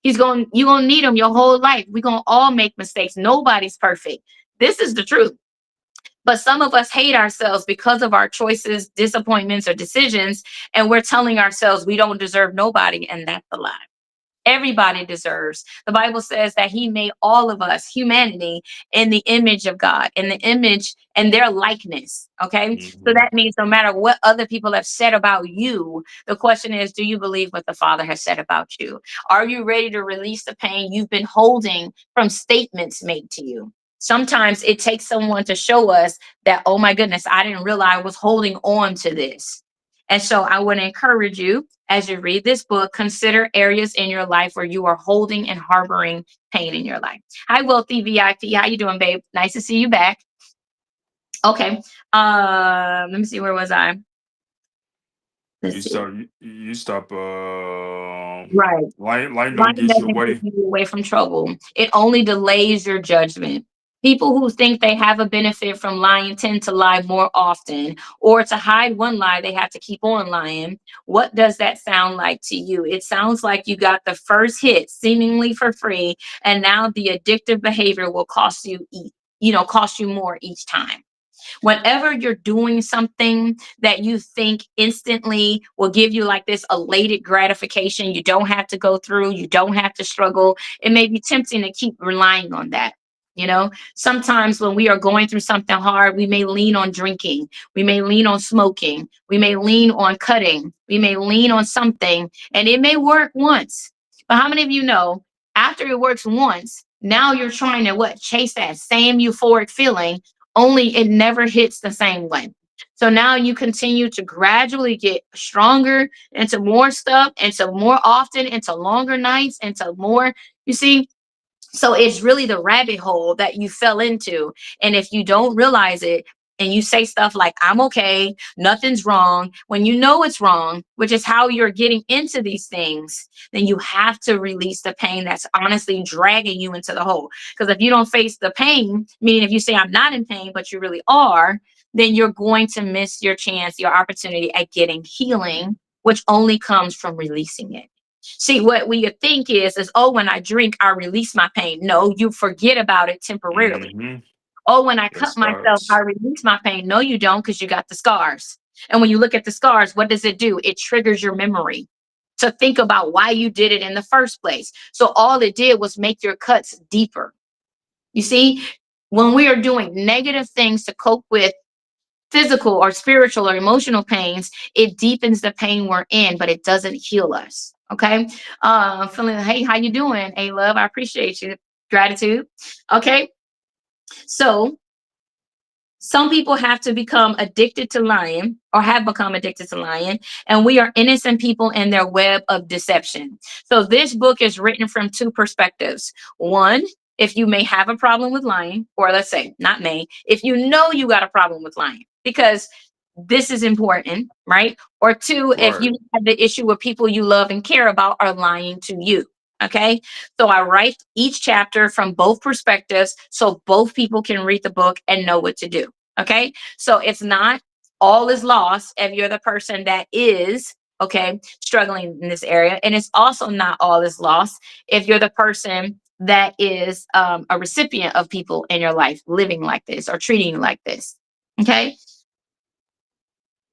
You're going to need Him your whole life. We're going to all make mistakes. Nobody's perfect. This is the truth. But some of us hate ourselves because of our choices, disappointments, or decisions. And we're telling ourselves we don't deserve nobody. And that's a lie. Everybody deserves. The Bible says that He made all of us, humanity, in the image of God, in the image and their likeness. Okay. So Hmm. that means no matter what other people have said about you, the question is, do you believe what the Father has said about you? Are you ready to release the pain you've been holding from statements made to you? Sometimes it takes someone to show us that, oh my goodness, I didn't realize I was holding on to this. And so I want to encourage you as you read this book, consider areas in your life where you are holding and harboring pain in your life. Hi, Wealthy VIP. How you doing, babe? Nice to see you back. Okay. Let me see. Where was I? Let's You see. stop. You stop. Right. Light don't Lying get you doesn't keep away. you away from trouble. It only delays your judgment. People who think they have a benefit from lying tend to lie more often, or to hide one lie, they have to keep on lying. What does that sound like to you? It sounds like you got the first hit seemingly for free, and now the addictive behavior will cost you more each time. Whenever you're doing something that you think instantly will give you like this elated gratification, you don't have to go through, you don't have to struggle. It may be tempting to keep relying on that. Sometimes when we are going through something hard, we may lean on drinking, we may lean on smoking, we may lean on cutting, we may lean on something, and it may work once. But how many of you know after it works once, now you're trying to what? Chase that same euphoric feeling, only it never hits the same way. So now you continue to gradually get stronger into more stuff, into more often, into longer nights, into more, you see. So it's really the rabbit hole that you fell into. And if you don't realize it, and you say stuff like, I'm okay, nothing's wrong, when you know it's wrong, which is how you're getting into these things, then you have to release the pain that's honestly dragging you into the hole. Because if you don't face the pain, meaning if you say, I'm not in pain, but you really are, then you're going to miss your chance, your opportunity at getting healing, which only comes from releasing it. See, what we think is, oh, when I drink, I release my pain. No, you forget about it temporarily. Hmm. Oh, when I It cut myself, I starts. release my pain. No, you don't, because you got the scars. And when you look at the scars, what does it do? It triggers your memory to think about why you did it in the first place. So all it did was make your cuts deeper. You see, when we are doing negative things to cope with physical or spiritual or emotional pains, it deepens the pain we're in, but it doesn't heal us. Okay. Feeling, hey, how you doing? Hey, love, I appreciate you. Gratitude. Okay. So some people have to become addicted to lying or have become addicted to lying, and we are innocent people in their web of deception. So, this book is written from two perspectives. One, if you may have a problem with lying, or let's say, not may, if you know you got a problem with lying, because this is important, right? Or two, if Right. you have the issue with people you love and care about are lying to you. Okay. So I write each chapter from both perspectives so both people can read the book and know what to do. Okay. So it's not all is lost if you're the person that is, okay, struggling in this area. And it's also not all is lost if you're the person that is a recipient of people in your life living like this or treating you like this. Okay.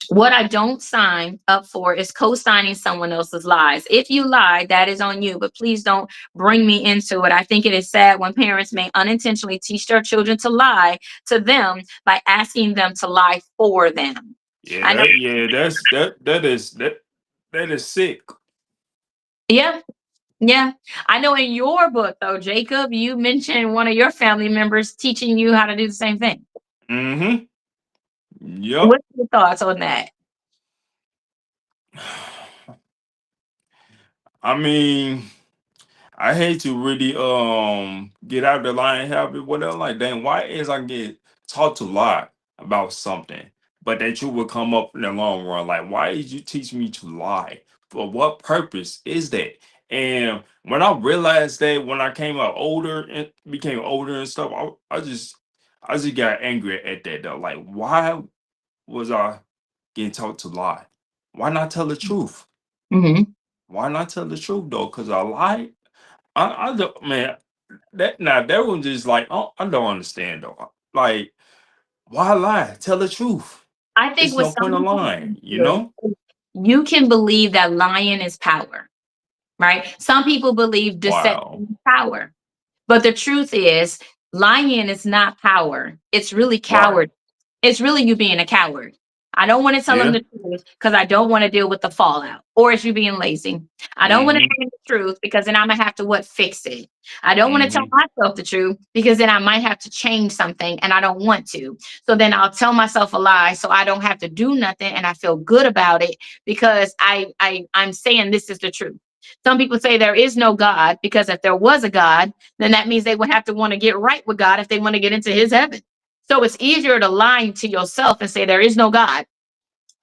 What I don't sign up for is co-signing someone else's lies. If you lie, that is on you, but please don't bring me into it. I think it is sad when parents may unintentionally teach their children to lie to them by asking them to lie for them. Yeah, I know, that is sick. yeah, yeah. I know in your book, though, Jacob, you mentioned one of your family members teaching you how to do the same thing. Mm-hmm. Yep. What's your thoughts on that? I mean, I hate to really get out of the lying habit, whatever. Like, dang, why is I get taught to lie about something, but that you will come up in the long run? Like, why did you teach me to lie? For what purpose is that? And when I realized that, when I came out older and became older and stuff, I just got angry at that though. Like, why was I getting taught to lie? Why not tell the truth? Hmm. Why not tell the truth though? Because I lied. I don't, man. That was just like, oh, I don't understand though. Like, why lie? Tell the truth. I think It's with no point of some lying, you people, know? you can believe that lying is power, right? Some people believe deception Wow. is power. But the truth is, lying is not power. It's really Right. coward. It's really you being a coward. I don't want to tell them Yeah. the truth because I don't want to deal with the fallout. Or it's you being lazy. I don't want to Mm-hmm. tell them the truth because then I'm gonna have to what fix it. I don't want to tell Mm-hmm. myself the truth because then I might have to change something and I don't want to. So then I'll tell myself a lie so I don't have to do nothing and I feel good about it because I'm saying this is the truth. Some people say there is no God because if there was a God, then that means they would have to want to get right with God if they want to get into his heaven. So it's easier to lie to yourself and say there is no God,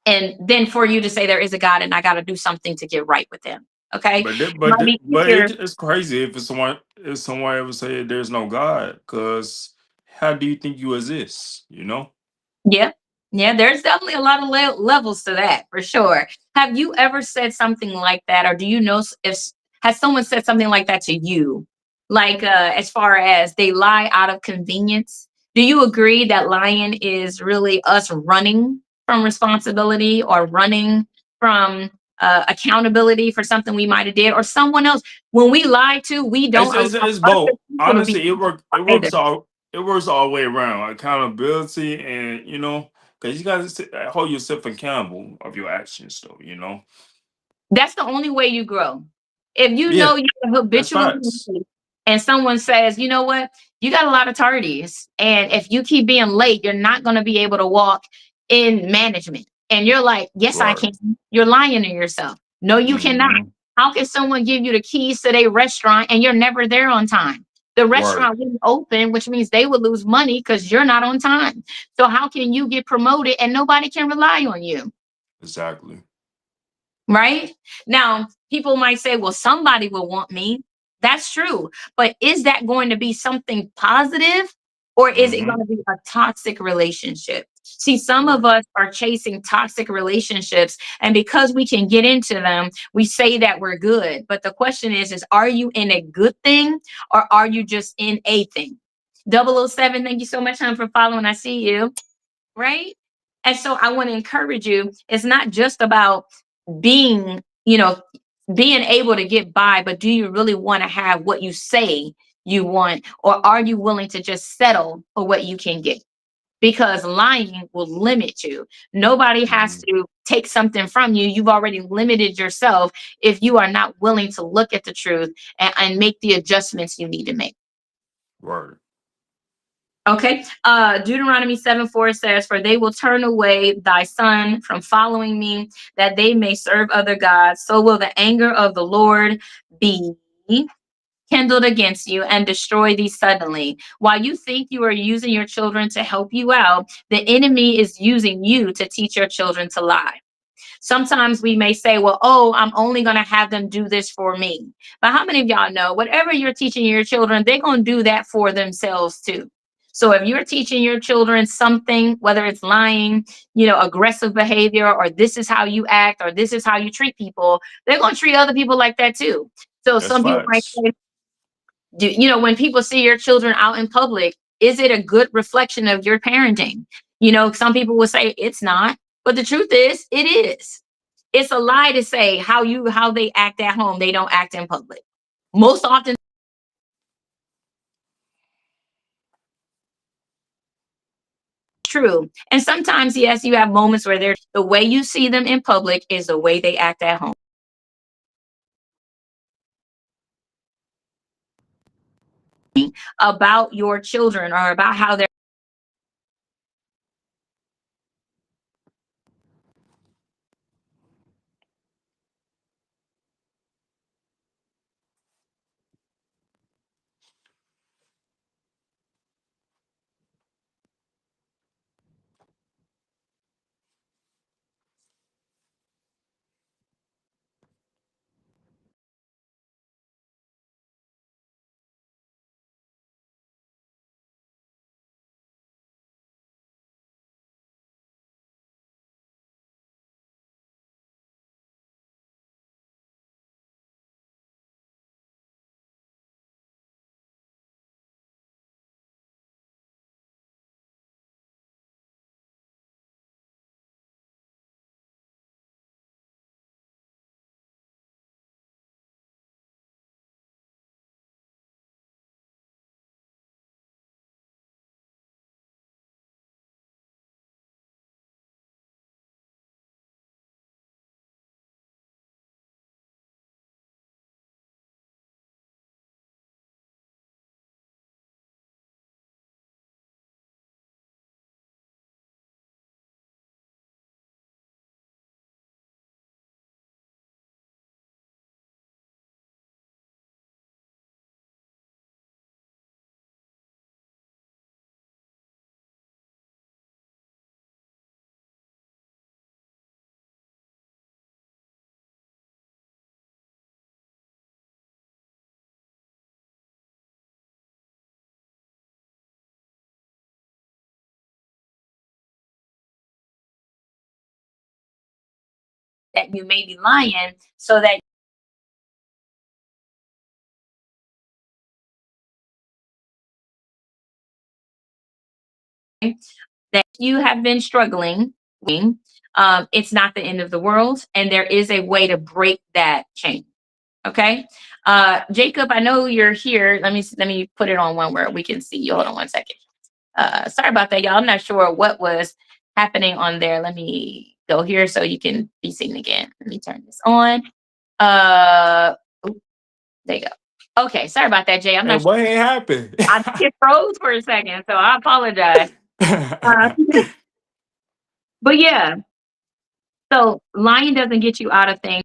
and then for you to say there is a God and I got to do something to get right with him. Okay. It might be easier. It's crazy if someone ever say there's no God, because how do you think you exist? You know? Yeah. Yeah. There's definitely a lot of levels to that for sure. Have you ever said something like that? Or do you know if, has someone said something like that to you? Like, as far as they lie out of convenience? Do you agree that lying is really us running from responsibility or running from accountability for something we might have did or someone else? When we lie to, we don't allow It's other both. people to be Honestly, either. it works all the way around. Accountability, and because you got to hold yourself accountable of your actions, though. You know? That's the only way you grow. If you Yeah, know you're that's habitually facts. late and someone says, you know what, you got a lot of tardies. And if you keep being late, you're not going to be able to walk in management. And you're like, yes, I Right. can. You're lying to yourself. No, you cannot. Hmm. How can someone give you the keys to their restaurant and you're never there on time? The Right. restaurant wouldn't open, which means they would lose money because you're not on time. So how can you get promoted and nobody can rely on you? Exactly. Right? Now, people might say, well, somebody will want me. That's true. But is that going to be something positive or is it Hmm. going to be a toxic relationship? See, some of Right. us are chasing toxic relationships, and because we can get into them, we say that we're good. But the question is are you in a good thing or are you just in a thing? 007, thank you so much, hon, for following. I see you. Right. And so I want to encourage you. It's not just about being, being able to get by, but do you really want to have what you say you want? Or are you willing to just settle for what you can get? Because lying will limit you. Nobody has Mhm. to take something from you. You've already limited yourself if you are not willing to look at the truth and make the adjustments you need to make. Word. Okay. Deuteronomy 7:4 says, "For they will turn away thy son from following me, that they may serve other gods. So will the anger of the Lord be kindled against you and destroy thee suddenly." While you think you are using your children to help you out, the enemy is using you to teach your children to lie. Sometimes we may say, well, oh, I'm only going to have them do this for me. But how many of y'all know whatever you're teaching your children, they're going to do that for themselves too. So if you're teaching your children something, whether it's lying, aggressive behavior, or this is how you act, or this is how you treat people, they're going to treat other people like that too. So That's some people might facts. say, when people see your children out in public, is it a good reflection of your parenting? Some people will say it's not, but the truth is, it is. It's a lie to say how they act at home, they don't act in public. Most often true. And sometimes, yes, you have moments where the way you see them in public is the way they act at home. About your children or about how they're that you may be lying so that you have been struggling. It's not the end of the world, and there is a way to break that chain. Okay. Jacob, I know you're here. Let me put it on one where we can see you. Hold on one second. Sorry about that, y'all. I'm not sure what was happening on there. Let me go here so you can be seen again. Let me turn this on. Oop, there you go. Okay, sorry about that, Jay. I'm Hey, not sure. what ain't happened? I think it froze for a second, so I apologize. Uh, but yeah, so lying doesn't get you out of things.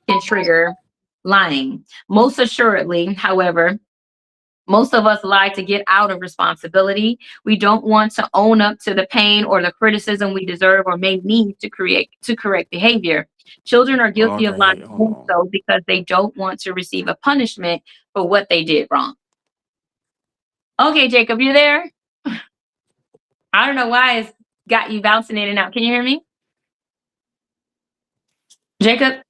can trigger lying. Most assuredly, however, most of us lie to get out of responsibility. We don't want to own up to the pain or the criticism we deserve or may need to correct behavior. Children are guilty of lying Okay, hold more on. so because they don't want to receive a punishment for what they did wrong. Okay, Jacob, you there? I don't know why it's got you bouncing in and out. Can you hear me? Jacob?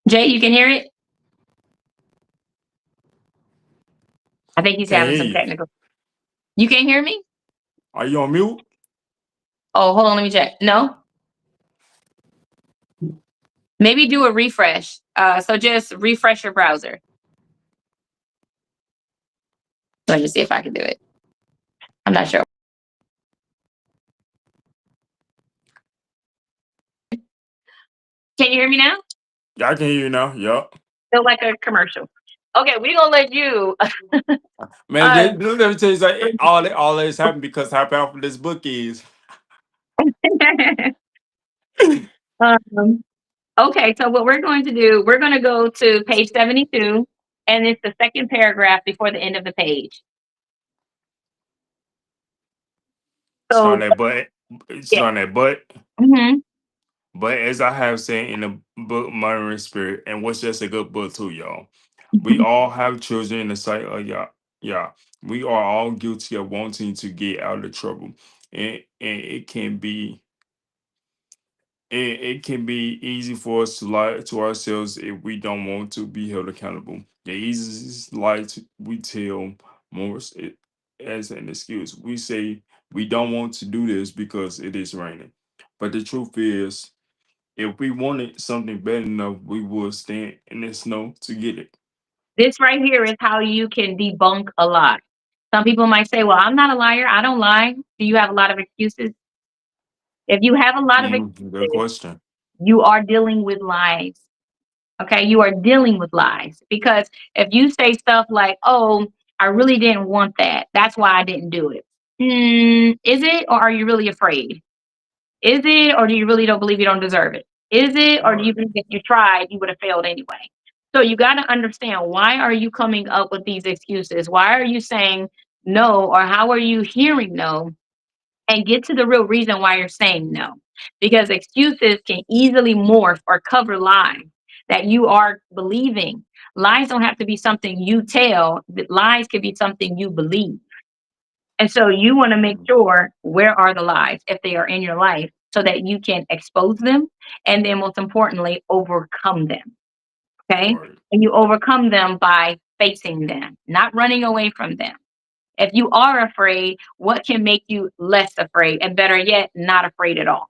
Jay, you can hear it? I think he's Can't having hear some you. technical. You can't hear me? Are you on mute? Oh, hold on, let me check. No? Maybe do a refresh. So just refresh your browser. Let me see if I can do it. I'm not sure. Can you hear me now? Yeah, I can hear you now. Yup. Feel like a commercial. Okay, we're gonna let you. Man, uh, let me tell you something. All this happened because how powerful this book is. um, okay, so what we're going to do, we're going to go to page 72, and it's the second paragraph before the end of the page. It's not So, that but. It's yeah. not that but. Hmm. But as I have said in the book Murdering Spirit, and what's just a good book too, y'all. We all have children in the sight of Yah. Yeah. We are all guilty of wanting to get out of trouble. And it can be easy for us to lie to ourselves if we don't want to be held accountable. The easiest lie we tell most as an excuse. We say we don't want to do this because it is raining. But the truth is, if we wanted something bad enough, we would stand in the snow to get it. This right here is how you can debunk a lie. Some people might say, well, I'm not a liar. I don't lie. Do you have a lot of excuses? If you have a lot of Good excuses, question. you are dealing with lies. Okay, you are dealing with lies because if you say stuff like, "Oh, I really didn't want that. That's why I didn't do it." Is it, or are you really afraid? Is it, or do you really don't believe you don't deserve it? Is it, or do you Right. think if you tried, you would have failed anyway? So you got to understand, why are you coming up with these excuses? Why are you saying no, or how are you hearing no? And get to the real reason why you're saying no. Because excuses can easily morph or cover lies that you are believing. Lies don't have to be something you tell, lies could be something you believe. And so you want to make Mhm. sure, where are the lies if they are in your life, so that you can expose them and then, most importantly, overcome them. Okay. Right. And you overcome them by facing them, not running away from them. If you are afraid, what can make you less afraid? And better yet, not afraid at all.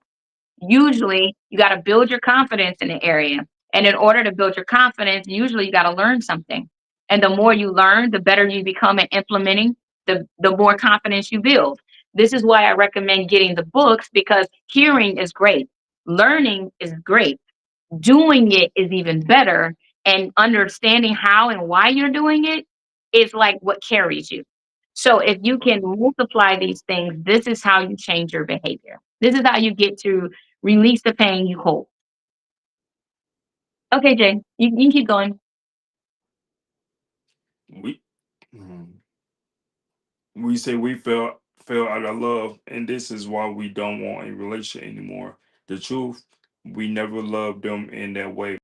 Usually, you got to build your confidence in the area. And in order to build your confidence, usually you got to learn something. And the more you learn, the better you become at implementing, the more confidence you build. This is why I recommend getting the books, because hearing is great, learning is great, doing it is even better, and understanding how and why you're doing it is like what carries you. So if you can Right. multiply these things, this is how you change your behavior. This is how you get to release the pain you hold. Okay, Jay, you can keep going. We mhm. We say we fell out of love, and this is why we don't want a relationship anymore. The truth, we never loved them in that way.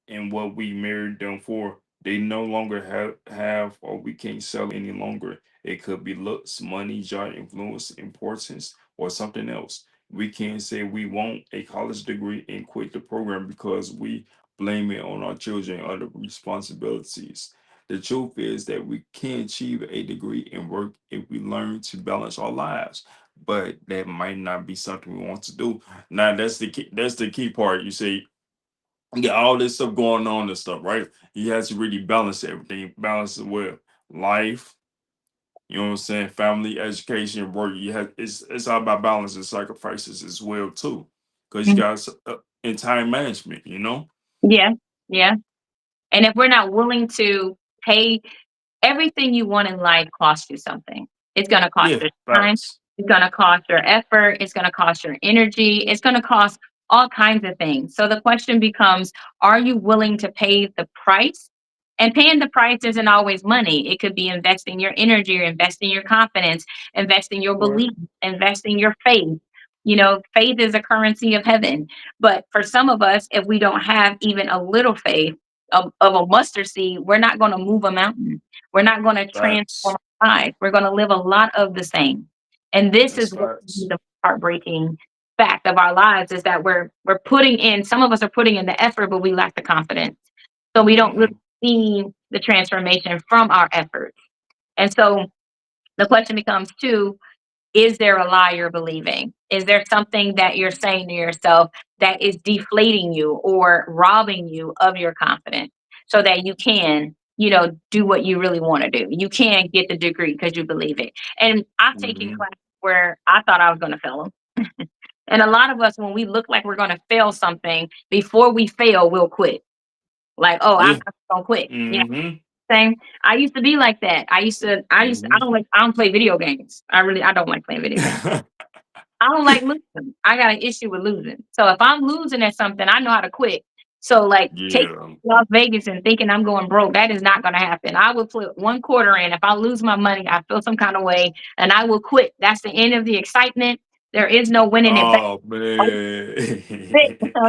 And what we married them for, they no longer have or we can't sell any longer. It could be looks, money, job, influence, importance, or something else. We can't say we want a college degree and quit the program because we blame it on our children or other responsibilities. The truth is that we can achieve a degree and work if we learn to balance our lives, but that might not be something we want to do. Now that's the key part. You say you got all this stuff going on and stuff, right? He has to really balance everything, balance it with life, you know what I'm saying, family, education, work. You have it's all about balance and sacrifices as well too, because you Mhm. got in time management, you know. Yeah, yeah. And if we're not willing to pay, everything you want in life costs you something. It's going to cost Yeah, your time. facts. It's going to cost your effort. It's going to cost your energy. It's going to cost all kinds of things. So the question becomes, are you willing to pay the price? And paying the price isn't always money. It could be investing your energy, or investing your confidence, investing your Right. belief, investing your faith. Faith is a currency of heaven. But for some of us, if we don't have even a little faith of a mustard seed, we're not going to move a mountain. We're not going to transform Facts. our lives. We're going to live a lot of the same. And this That's is what facts. the heartbreaking fact of our lives is that we're putting in, some of us are putting in the effort, but we lack the confidence. So we don't really Hmm. see the transformation from our efforts. And so the question becomes too, is there a lie you're believing? Is there something that you're saying to yourself that is deflating you or robbing you of your confidence so that you can, do what you really want to do? You can get the degree because you believe it. And I've taken Hmm. classes where I thought I was going to fail them. And a lot of us, when we look like we're going to fail something, before we fail, we'll quit. Like, oh, I'm Yeah. just going to quit. Hmm. Same. I used to be like that. I Hmm. don't play video games. I don't like playing video games. I don't like losing. I got an issue with losing. So if I'm losing at something, I know how to quit. So like take Yeah. Las Vegas and thinking I'm going broke, that is not gonna happen. I will put one quarter in. If I lose my money, I feel some kind of way and I will quit. That's the end of the excitement. There is no winning it back. Oh man.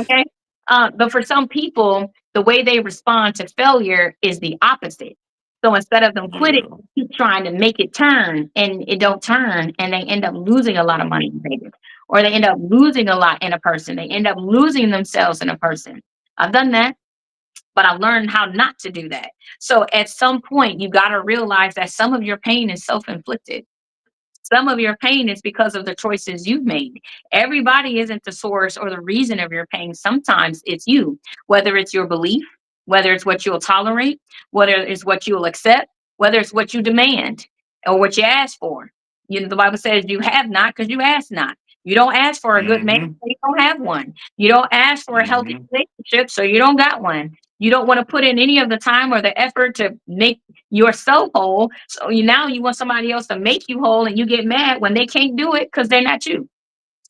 Okay. But for some people, the way they respond to failure is the opposite. So instead of them quitting, Yeah. they keep trying to make it turn and it don't turn and they end up losing a lot of money in Vegas. Or they end up losing a lot in a person. They end up losing themselves in a person. I've done that, but I've learned how not to do that. So at some point, you got to realize that some of your pain is self-inflicted. Some of your pain is because of the choices you've made. Everybody isn't the source or the reason of your pain. Sometimes it's you, whether it's your belief, whether it's what you'll tolerate, whether it's what you'll accept, whether it's what you demand or what you ask for. The Bible says you have not because you ask not. You don't ask for a good man, Hmm. so you don't have one. You don't ask for a healthy Hmm. relationship, so you don't got one. You don't want to put in any of the time or the effort to make yourself whole. So now you want somebody else to make you whole and you get mad when they can't do it because they're not you.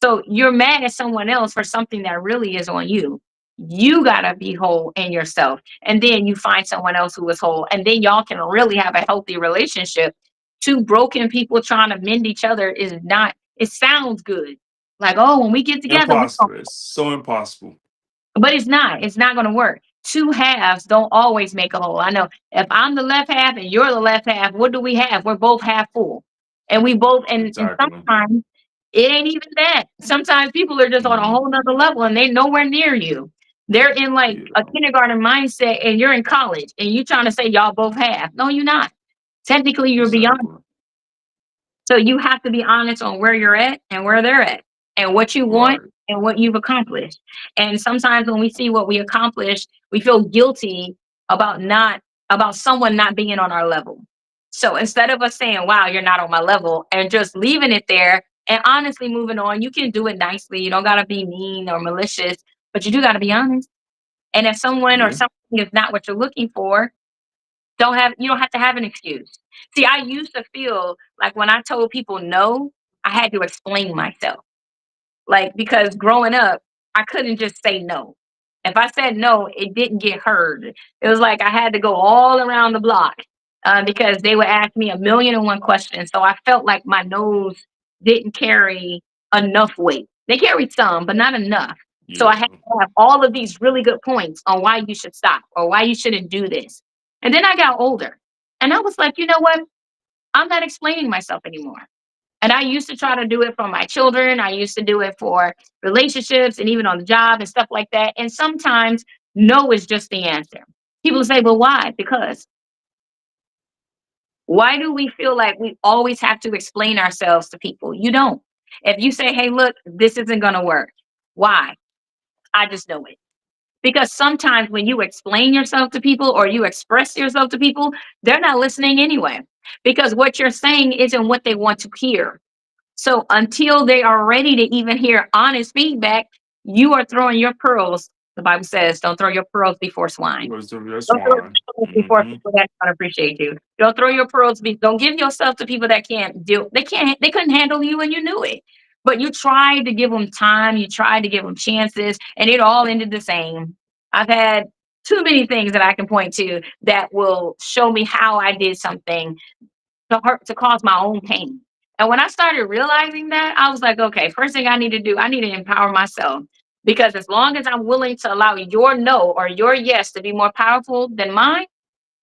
So you're mad at someone else for something that really is on you. You gotta be whole in yourself. And then you find someone else who is whole. And then y'all can really have a healthy relationship. Two broken people trying to mend each other is not, it sounds good. Like, oh, when we get together, we Impossible. It's so impossible. but it's not. It's not going to work. Two halves don't always make a whole. I know if I'm the left half and you're the left half, what do we have? We're both half full. And we both, and Exactly. sometimes it ain't even that. Sometimes people are just on a Hmm. whole nother level and they're nowhere near you. They're in like a Yeah. kindergarten mindset and you're in college and you trying to say y'all both half. No, you're not. Technically, you're beyond. Exactly. So you have to be honest on where you're at and where they're at and what you want Right. and what you've accomplished. And sometimes when we see what we accomplished, we feel guilty about someone not being on our level. So instead of us saying, wow, you're not on my level and just leaving it there and honestly moving on, you can do it nicely. You don't got to be mean or malicious, but you do got to be honest. And if someone or Yeah. something is not what you're looking for, you don't have to have an excuse. See, I used to feel like when I told people no, I had to explain myself. Like because growing up, I couldn't just say no. If I said no, it didn't get heard. It was like I had to go all around the block because they would ask me a million and one questions. So I felt like my nose didn't carry enough weight. They carried some, but not enough. So I had Yeah. to have all of these really good points on why you should stop or why you shouldn't do this. And then I got older and I was like, you know what? I'm not explaining myself anymore. And I used to try to do it for my children. I used to do it for relationships and even on the job and stuff like that. And sometimes no is just the answer. People say, well, why? Because why do we feel like we always have to explain ourselves to people? You don't. If you say, hey, look, this isn't going to work. Why? I just know it. Because sometimes when you explain yourself to people or you express yourself to people, they're not listening anyway. Because what you're saying isn't what they want to hear. So until they are ready to even hear honest feedback, you are throwing your pearls. The Bible says, don't throw your pearls before swine. Was the best Don't throw your one. pearls before Hmm. people that don't appreciate you. Don't throw your pearls. Don't give yourself to people that can't deal. They couldn't handle you and you knew it. But you tried to give them time, you tried to give them chances, and it all ended the same. I've had too many things that I can point to that will show me how I did something to hurt, to cause my own pain. And when I started realizing that, I was like, okay, first thing I need to do, I need to empower myself. Because as long as I'm willing to allow your no or your yes to be more powerful than mine,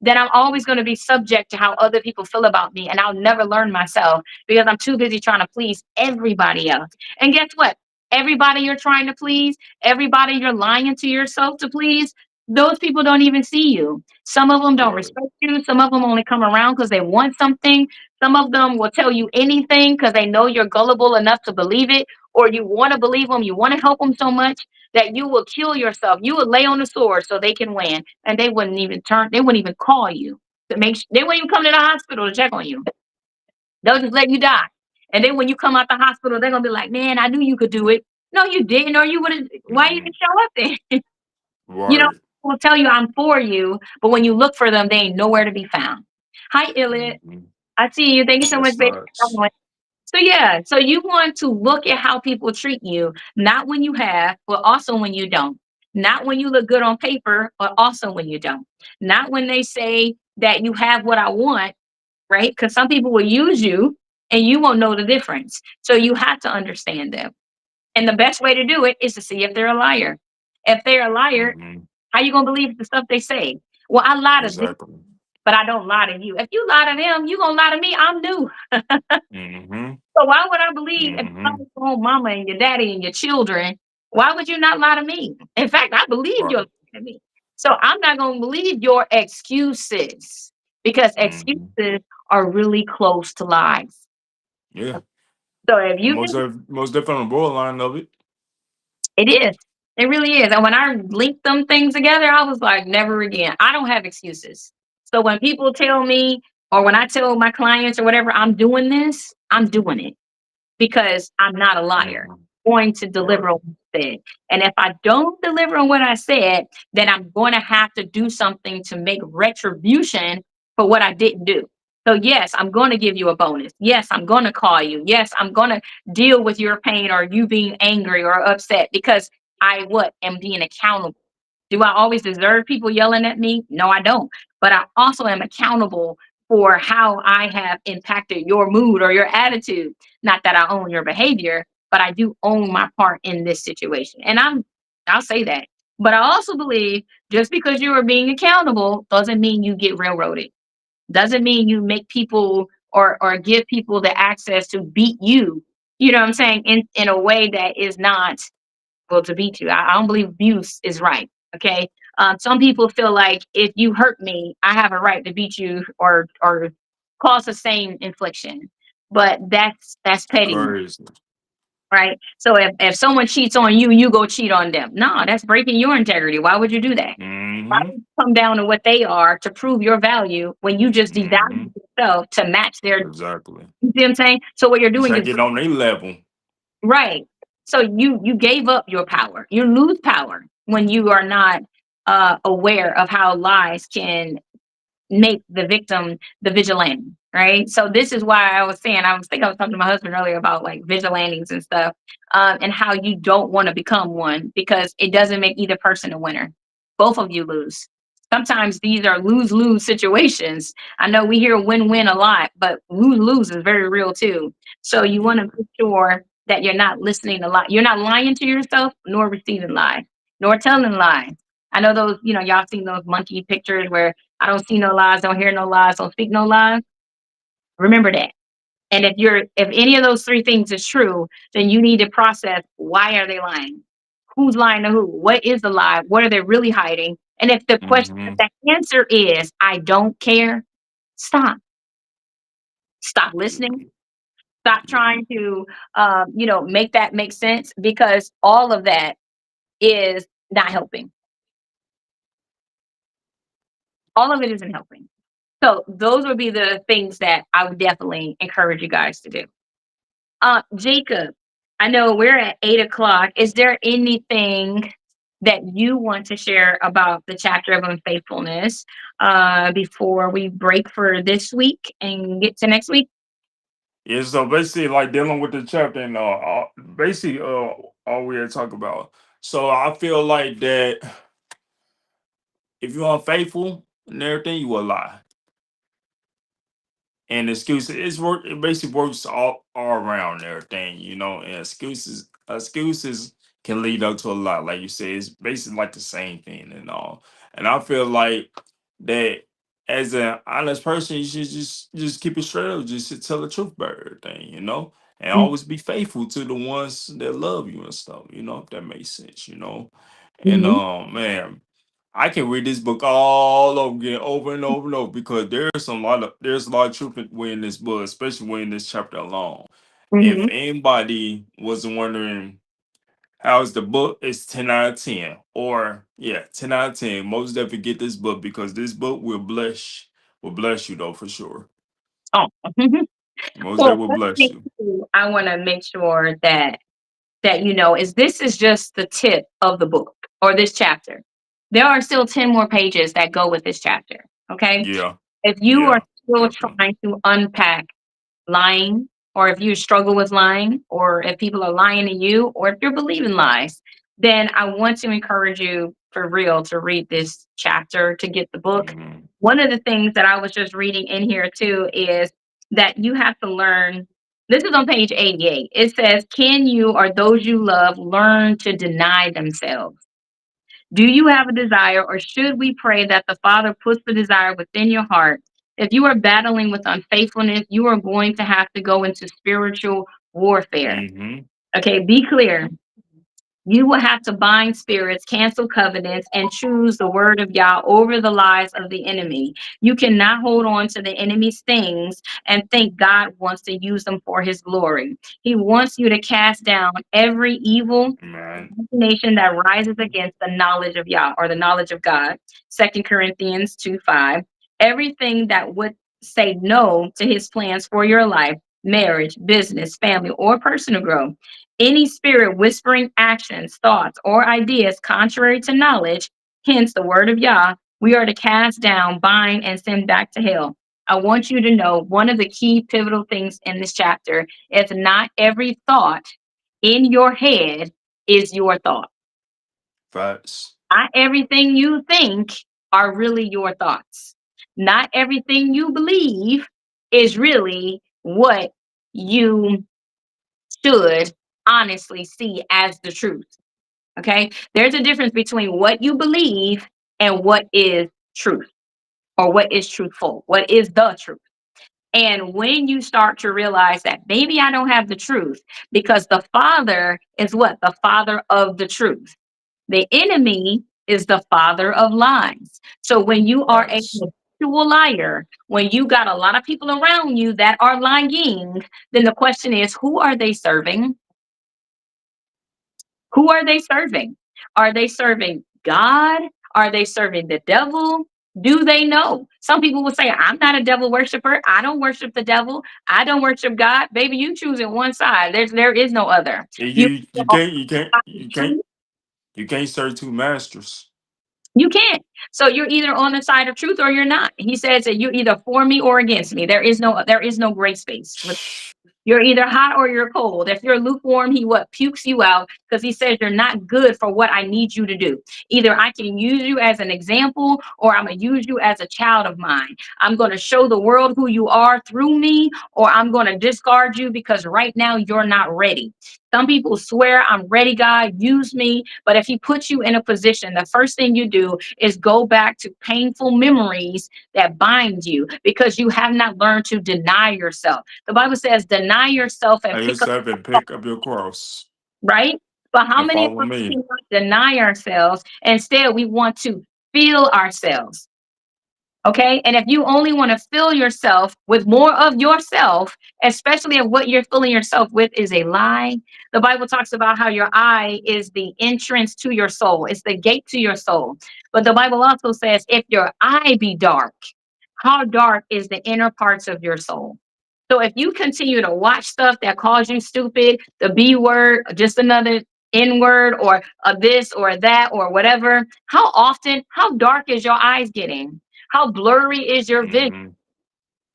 then I'm always going to be subject to how other people feel about me. And I'll never learn myself because I'm too busy trying to please everybody else. And guess what? Everybody you're trying to please, everybody you're lying to yourself to please, those people don't even see you. Some of them don't Right. respect you. Some of them only come around because they want something. Some of them will tell you anything because they know you're gullible enough to believe it, or you want to believe them. You want to help them so much that you will kill yourself. You would lay on the sword so they can win, and they wouldn't even turn. They wouldn't even call you to make. They wouldn't even come to the hospital to check on you. They'll just let you die. And then when you come out the hospital, they're gonna be like, "Man, I knew you could do it. No, you didn't, or you would have. Why you Mm-hmm. didn't show up then?" You know, Right. will tell you I'm for you, but when you look for them, they ain't nowhere to be found. Hi, Illit. Mm-hmm. I see you. Thank you so much, That's baby. facts. So yeah, so you want to look at how people treat you, not when you have, but also when you don't. Not when you look good on paper, but also when you don't. Not when they say that you have what I want, right? Because some people will use you and you won't know the difference. So you have to understand them. And the best way to do it is to see if they're a liar. If they're a liar, Mm-hmm. how you gonna believe the stuff they say? Well, I lie to this, Exactly. but I don't lie to you. If you lie to them, you gonna lie to me. I'm new. Mm-hmm. So why would I believe if you lie Mm-hmm. to your own mama and your daddy and your children? Why would you not lie to me? In fact, I believe you're Right. lying to me. So I'm not going to believe your excuses because Mm-hmm. excuses are really close to lies. Yeah. So if And you can, most definitely on the borderline of it. it is. It really is. And when I linked them things together, I was like, never again. I don't have excuses. So when people tell me, or when I tell my clients or whatever, I'm doing this, I'm doing it because I'm not a liar. Mm-hmm. I'm going to Right. deliver on what I said. And if I don't deliver on what I said, then I'm going to have to do something to make retribution for what I didn't do. So, yes, I'm going to give you a bonus. Yes, I'm going to call you. Yes, I'm going to deal with your pain or you being angry or upset because I what am being accountable. Do I always deserve people yelling at me? No, I don't. But I also am accountable for how I have impacted your mood or your attitude. Not that I own your behavior, but I do own my part in this situation. And I'll say that. But I also believe just because you are being accountable doesn't mean you get railroaded. Doesn't mean you make people or give people the access to beat you. You know what I'm saying? In a way that is not well to beat you. I don't believe abuse is right. Okay. Some people feel like if you hurt me, I have a right to beat you or cause the same infliction. But that's petty, Crazy. right? So if someone cheats on you, you go cheat on them. No, that's breaking your integrity. Why would you do that? Why Mm-hmm. would you come down to what they are to prove your value when you just Mm-hmm. devalue yourself to match their, Exactly. you see what I'm saying? So what you're You doing try to is get on their level. right. So you gave up your power. You lose power when you are not aware of how lies can make the victim the vigilante, right? So this is why I was saying I was talking to my husband earlier about like vigilantes and stuff, and how you don't want to become one because it doesn't make either person a winner. Both of you lose. Sometimes these are lose lose situations. I know we hear win win a lot, but lose lose is very real too. So you want to Yeah. make sure that you're not listening a lot. You're not lying to yourself, nor receiving lies, nor telling lies. I know those, y'all seen those monkey pictures where I don't see no lies, don't hear no lies, don't speak no lies. Remember that. And if any of those three things is true, then you need to process why are they lying? Who's lying to who? What is the lie? What are they really hiding? And if Mm-hmm. the answer is I don't care, stop. Stop listening. Stop Yeah. trying to make that make sense because all of that is not helping. All of it isn't helping. So those would be the things that I would definitely encourage you guys to do. Jacob, I know we're at 8 o'clock. Is there anything that you want to share about the chapter of unfaithfulness before we break for this week and get to next week? Yeah, so basically, like dealing with the chapter and basically, all we had to talk about. So I feel like that if you're unfaithful and everything, you will lie. And excuses, it basically works all around and everything, and excuses can lead up to a lot. Like you said, it's basically like the same thing and all. And I feel like that as an honest person, you should just keep it straight up, just tell the truth about everything, and always be faithful to the ones that love you and stuff, if that makes sense. And Mm-hmm. man, I can read this book all over again, over and over and over, because there's a lot of truth in this book, especially in this chapter alone. If Mm-hmm. anybody was wondering how's the book, it's 10 out of 10, or yeah, 10 out of 10. Most definitely get this book, because this book will bless you though, for sure. Oh. Most Well, that will one bless thing you. too, I want to make sure that you know is this is just the tip of the book or this chapter. There are still 10 more pages that go with this chapter. Okay. Yeah, If you are yeah, still definitely. trying to unpack lying, or if you struggle with lying, or if people are lying to you, or if you're believing lies, then I want to encourage you for real to read this chapter to get the book. Hmm. One of the things that I was just reading in here too is that you have to learn. This is on page 88. It says, can you or those you love learn to deny themselves? Do you have a desire, or should we pray that the Father puts the desire within your heart? If you are battling with unfaithfulness, you are going to have to go into spiritual warfare. Hmm. Okay, be clear. You will have to bind spirits, cancel covenants, and choose the word of Yah over the lies of the enemy. You cannot hold on to the enemy's things and think God wants to use them for his glory. He wants you to cast down every evil Man. nation that rises against the knowledge of Yah or the knowledge of God. 2 Corinthians 2:5. Everything that would say no to his plans for your life, marriage, business, family, or personal growth. Any spirit whispering actions, thoughts, or ideas contrary to knowledge, hence the word of Yah, we are to cast down, bind, and send back to hell. I want you to know one of the key pivotal things in this chapter is not every thought in your head is your thought. Facts. Not everything you think are really your thoughts. Not everything you believe is really what you should honestly see as the truth. Okay? There's a difference between what you believe and what is truth or what is truthful, what is the truth. And when you start to realize that maybe I don't have the truth, because the Father is what? The Father of the truth. The enemy is the father of lies. So when you are a Facts. habitual liar, when you got a lot of people around you that are lying, then the question is, who are they serving? Who are they serving? Are they serving God? Are they serving the devil? Do they know? Some people will say, I'm not a devil worshiper. I don't worship the devil. I don't worship God. Baby, you choosing one side. There is no other. You You you you can't you can't you can't you can't serve two masters. You can't. So you're either on the side of truth or you're not. He says that you're either for me or against me. There is no gray space. You're either hot or you're cold. If you're lukewarm, he what pukes you out because he says you're not good for what I need you to do. Either I can use you as an example or I'm going to use you as a child of mine. I'm going to show the world who you are through me, or I'm going to discard you because right now you're not ready. Some people swear, I'm ready, God, use me. But if he puts you in a position, the first thing you do is go back to painful memories that bind you because you have not learned to deny yourself. The Bible says, deny yourself and I pick up, yourself and pick up your cross right? But how and many of follow us me. cannot deny ourselves? Instead, we want to feel ourselves. Okay. And if you only want to fill yourself with more of yourself, especially if what you're filling yourself with is a lie, the Bible talks about how your eye is the entrance to your soul, it's the gate to your soul. But the Bible also says, if your eye be dark, how dark is the inner parts of your soul? So if you continue to watch stuff that calls you stupid, the B word, just another N word, or a this or that or whatever, how often, how dark is your eyes getting? How blurry is your vision?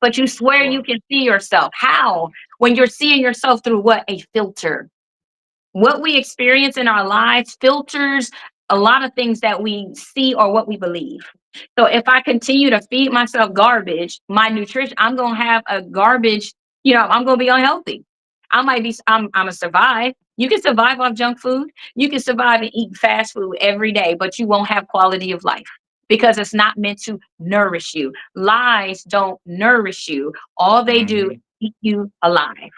Hmm. but you swear you Right. can see yourself. How? When you're seeing yourself through what? A filter. What we experience in our lives filters a lot of things that we see or what we believe. So if I continue to feed myself garbage, my nutrition, I'm gonna have a garbage, I'm gonna be unhealthy. I might be I'm gonna survive. You can survive off junk food. You can survive and eat fast food every day, but you won't have quality of life because it's not meant to nourish you. Lies don't nourish you. All they do is Mm-hmm. keep you alive.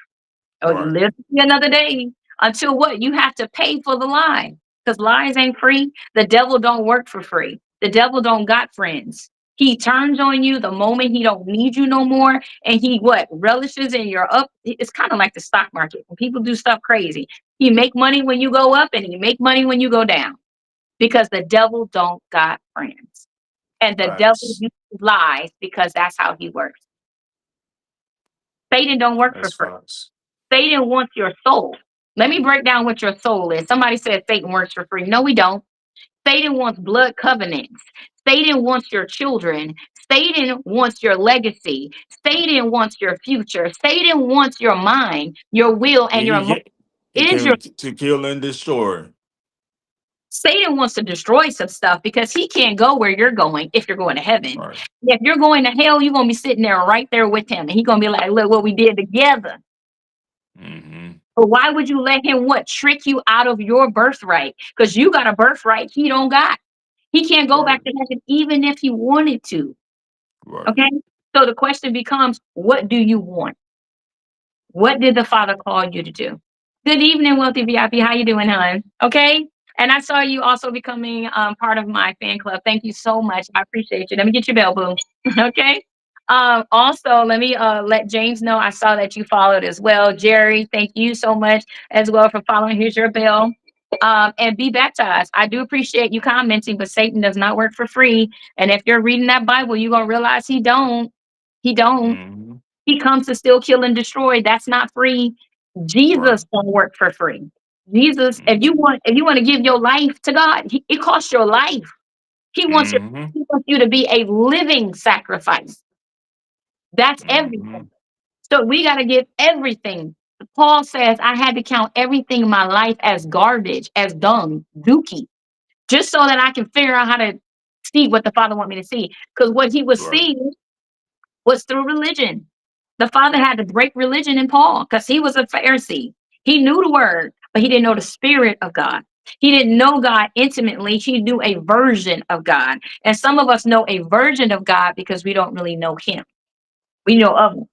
Oh, you Right. live to see another day until what? You have to pay for the lie because lies ain't free. The devil don't work for free. The devil don't got friends. He turns on you the moment he don't need you no more, and he what relishes in your up. It's kind of like the stock market when people do stuff crazy. He make money when you go up, and he make money when you go down because the devil don't got friends, and the devil Facts. uses lies because that's how he works. Satan don't work for That's free. facts. Satan wants your soul. Let me break down what your soul is. Somebody said Satan works for free. No, we don't. Satan wants blood covenants. Satan wants your children. Satan wants your legacy. Satan wants your future. Satan wants your mind, your will, Yeah, and your emotion. he It is your came to kill and destroy. Satan wants to destroy some stuff because he can't go where you're going if you're going to heaven. Right. If you're going to hell, you're gonna be sitting there right there with him. And he's gonna be like, look what we did together. Mm-hmm. But why would you let him what trick you out of your birthright? Because you got a birthright he don't got. He can't go Right. back to heaven even if he wanted to. Right. Okay. So the question becomes, what do you want? What did the Father call you to do? Good evening, Wealthy VIP. How you doing, hon? Okay. And I saw you also becoming part of my fan club. Thank you so much. I appreciate you. Let me get your bell, boo. Okay. Also, let me let James know I saw that you followed as well. Jerry, thank you so much as well for following. Here's your bell. And be baptized. I do appreciate you commenting, but Satan does not work for free. And if you're reading that Bible, you're gonna realize he don't. He don't. Mm-hmm. He comes to steal, kill, and destroy. That's not free. Right. Jesus don't work for free. Jesus, if you want to give your life to God, it costs your life. Mm-hmm. He wants you to be a living sacrifice. That's everything. Mm-hmm. So we got to give everything. Paul says, I had to count everything in my life as garbage, as dung, dookie, just so that I can figure out how to see what the Father want me to see. Because what he was Right. seeing was through religion. The Father had to break religion in Paul because he was a Pharisee. He knew the word, but he didn't know the spirit of God. He didn't know God intimately. He knew a version of God. And some of us know a version of God because we don't really know him. We know of him.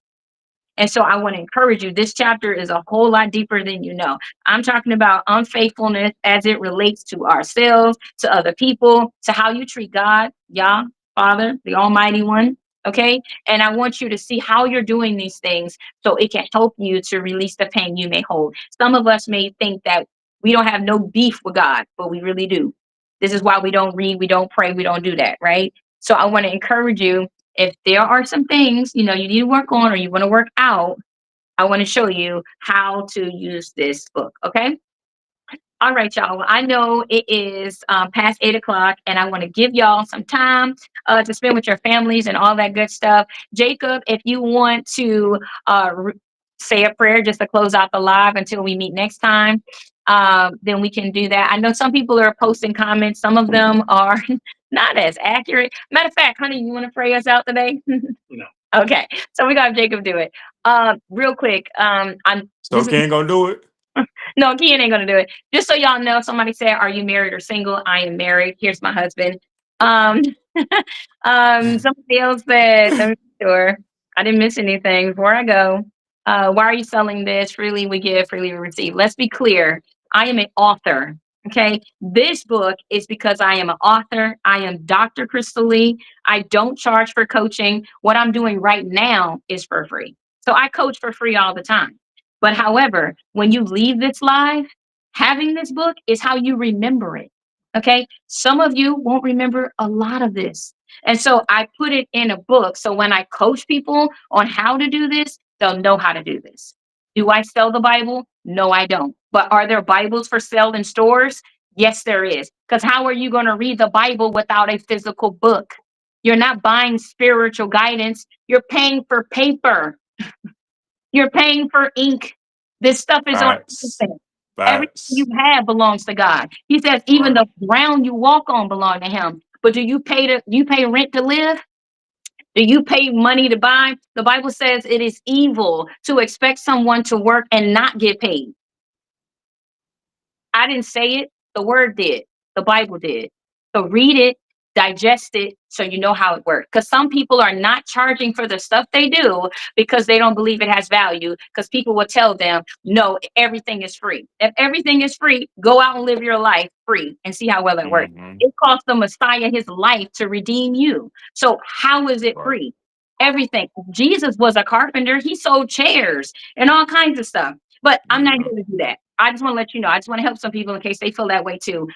And so I want to encourage you. This chapter is a whole lot deeper than you know. I'm talking about unfaithfulness as it relates to ourselves, to other people, to how you treat God, Yah, Father, the Almighty One. Okay. And I want you to see how you're doing these things so it can help you to release the pain you may hold. Some of us may think that we don't have no beef with God, but we really do. This is why we don't read, we don't pray, we don't do that. Right. So I want to encourage you, if there are some things you need to work on or you want to work out, I want to show you how to use this book. Okay. All right, y'all. Well, I know it is past 8 o'clock, and I want to give y'all some time to spend with your families and all that good stuff. Jacob, if you want to say a prayer just to close out the live until we meet next time, then we can do that. I know some people are posting comments. Some of them are not as accurate. Matter of fact, honey, you want to pray us out today? No. Okay, so we got Jacob do it. Real quick. I'm. So This is Ken gonna do it? no, Kian ain't gonna do it. Just so y'all know, somebody said, "Are you married or single?" I am married. Here's my husband. Um, somebody else said, "Let me be sure I didn't miss anything before I go." Why are you selling this? Freely we give, freely we receive. Let's be clear. I am an author. Okay, this book is because I am an author. I am Dr. Crystal Lee. I don't charge for coaching. What I'm doing right now is for free. So I coach for free all the time. But however, when you leave this live, having this book is how you remember it. Okay. Some of you won't remember a lot of this. And so I put it in a book. So when I coach people on how to do this, they'll know how to do this. Do I sell the Bible? No, I don't. But are there Bibles for sale in stores? Yes, there is. Because how are you going to read the Bible without a physical book? You're not buying spiritual guidance. You're paying for paper. You're paying for ink. This stuff is on Facts. everything. Everything you Facts. have belongs to God. He says even Right. the ground you walk on belong to him. But do you pay rent to live? Do you pay money to buy? The Bible says it is evil to expect someone to work and not get paid. I didn't say it. The word did. The Bible did. So read it, digest it, so you know how it works. Because some people are not charging for the stuff they do because they don't believe it has value. Because people will tell them, no, everything is free. If everything is free, go out and live your life free and see how well it works. Mm-hmm. It cost the Messiah his life to redeem you. So how is it Right. free? Everything. Jesus was a carpenter. He sold chairs and all kinds of stuff. But I'm not Yeah. here to do that. I just want to let you know. I just want to help some people in case they feel that way too.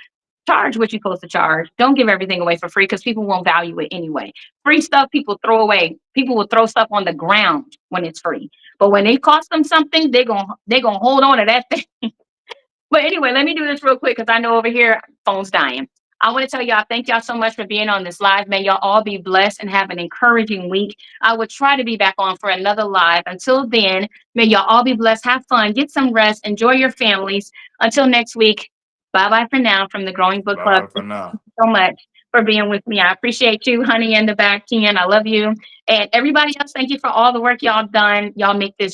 Charge what you're supposed to charge. Don't give everything away for free because people won't value it anyway. Free stuff people throw away. People will throw stuff on the ground when it's free. But when it costs them something, they're gonna hold on to that thing. But anyway, let me do this real quick because I know over here phone's dying. I want to tell y'all, thank y'all so much for being on this live. May y'all all be blessed and have an encouraging week. I will try to be back on for another live. Until then, may y'all all be blessed. Have fun, get some rest, enjoy your families. Until next week, bye bye for now from the Growing Book Bye Club. bye for now. So much for being with me. I appreciate you, honey, in the back, Ken. I love you. And everybody else, thank you for all the work y'all done. Y'all make this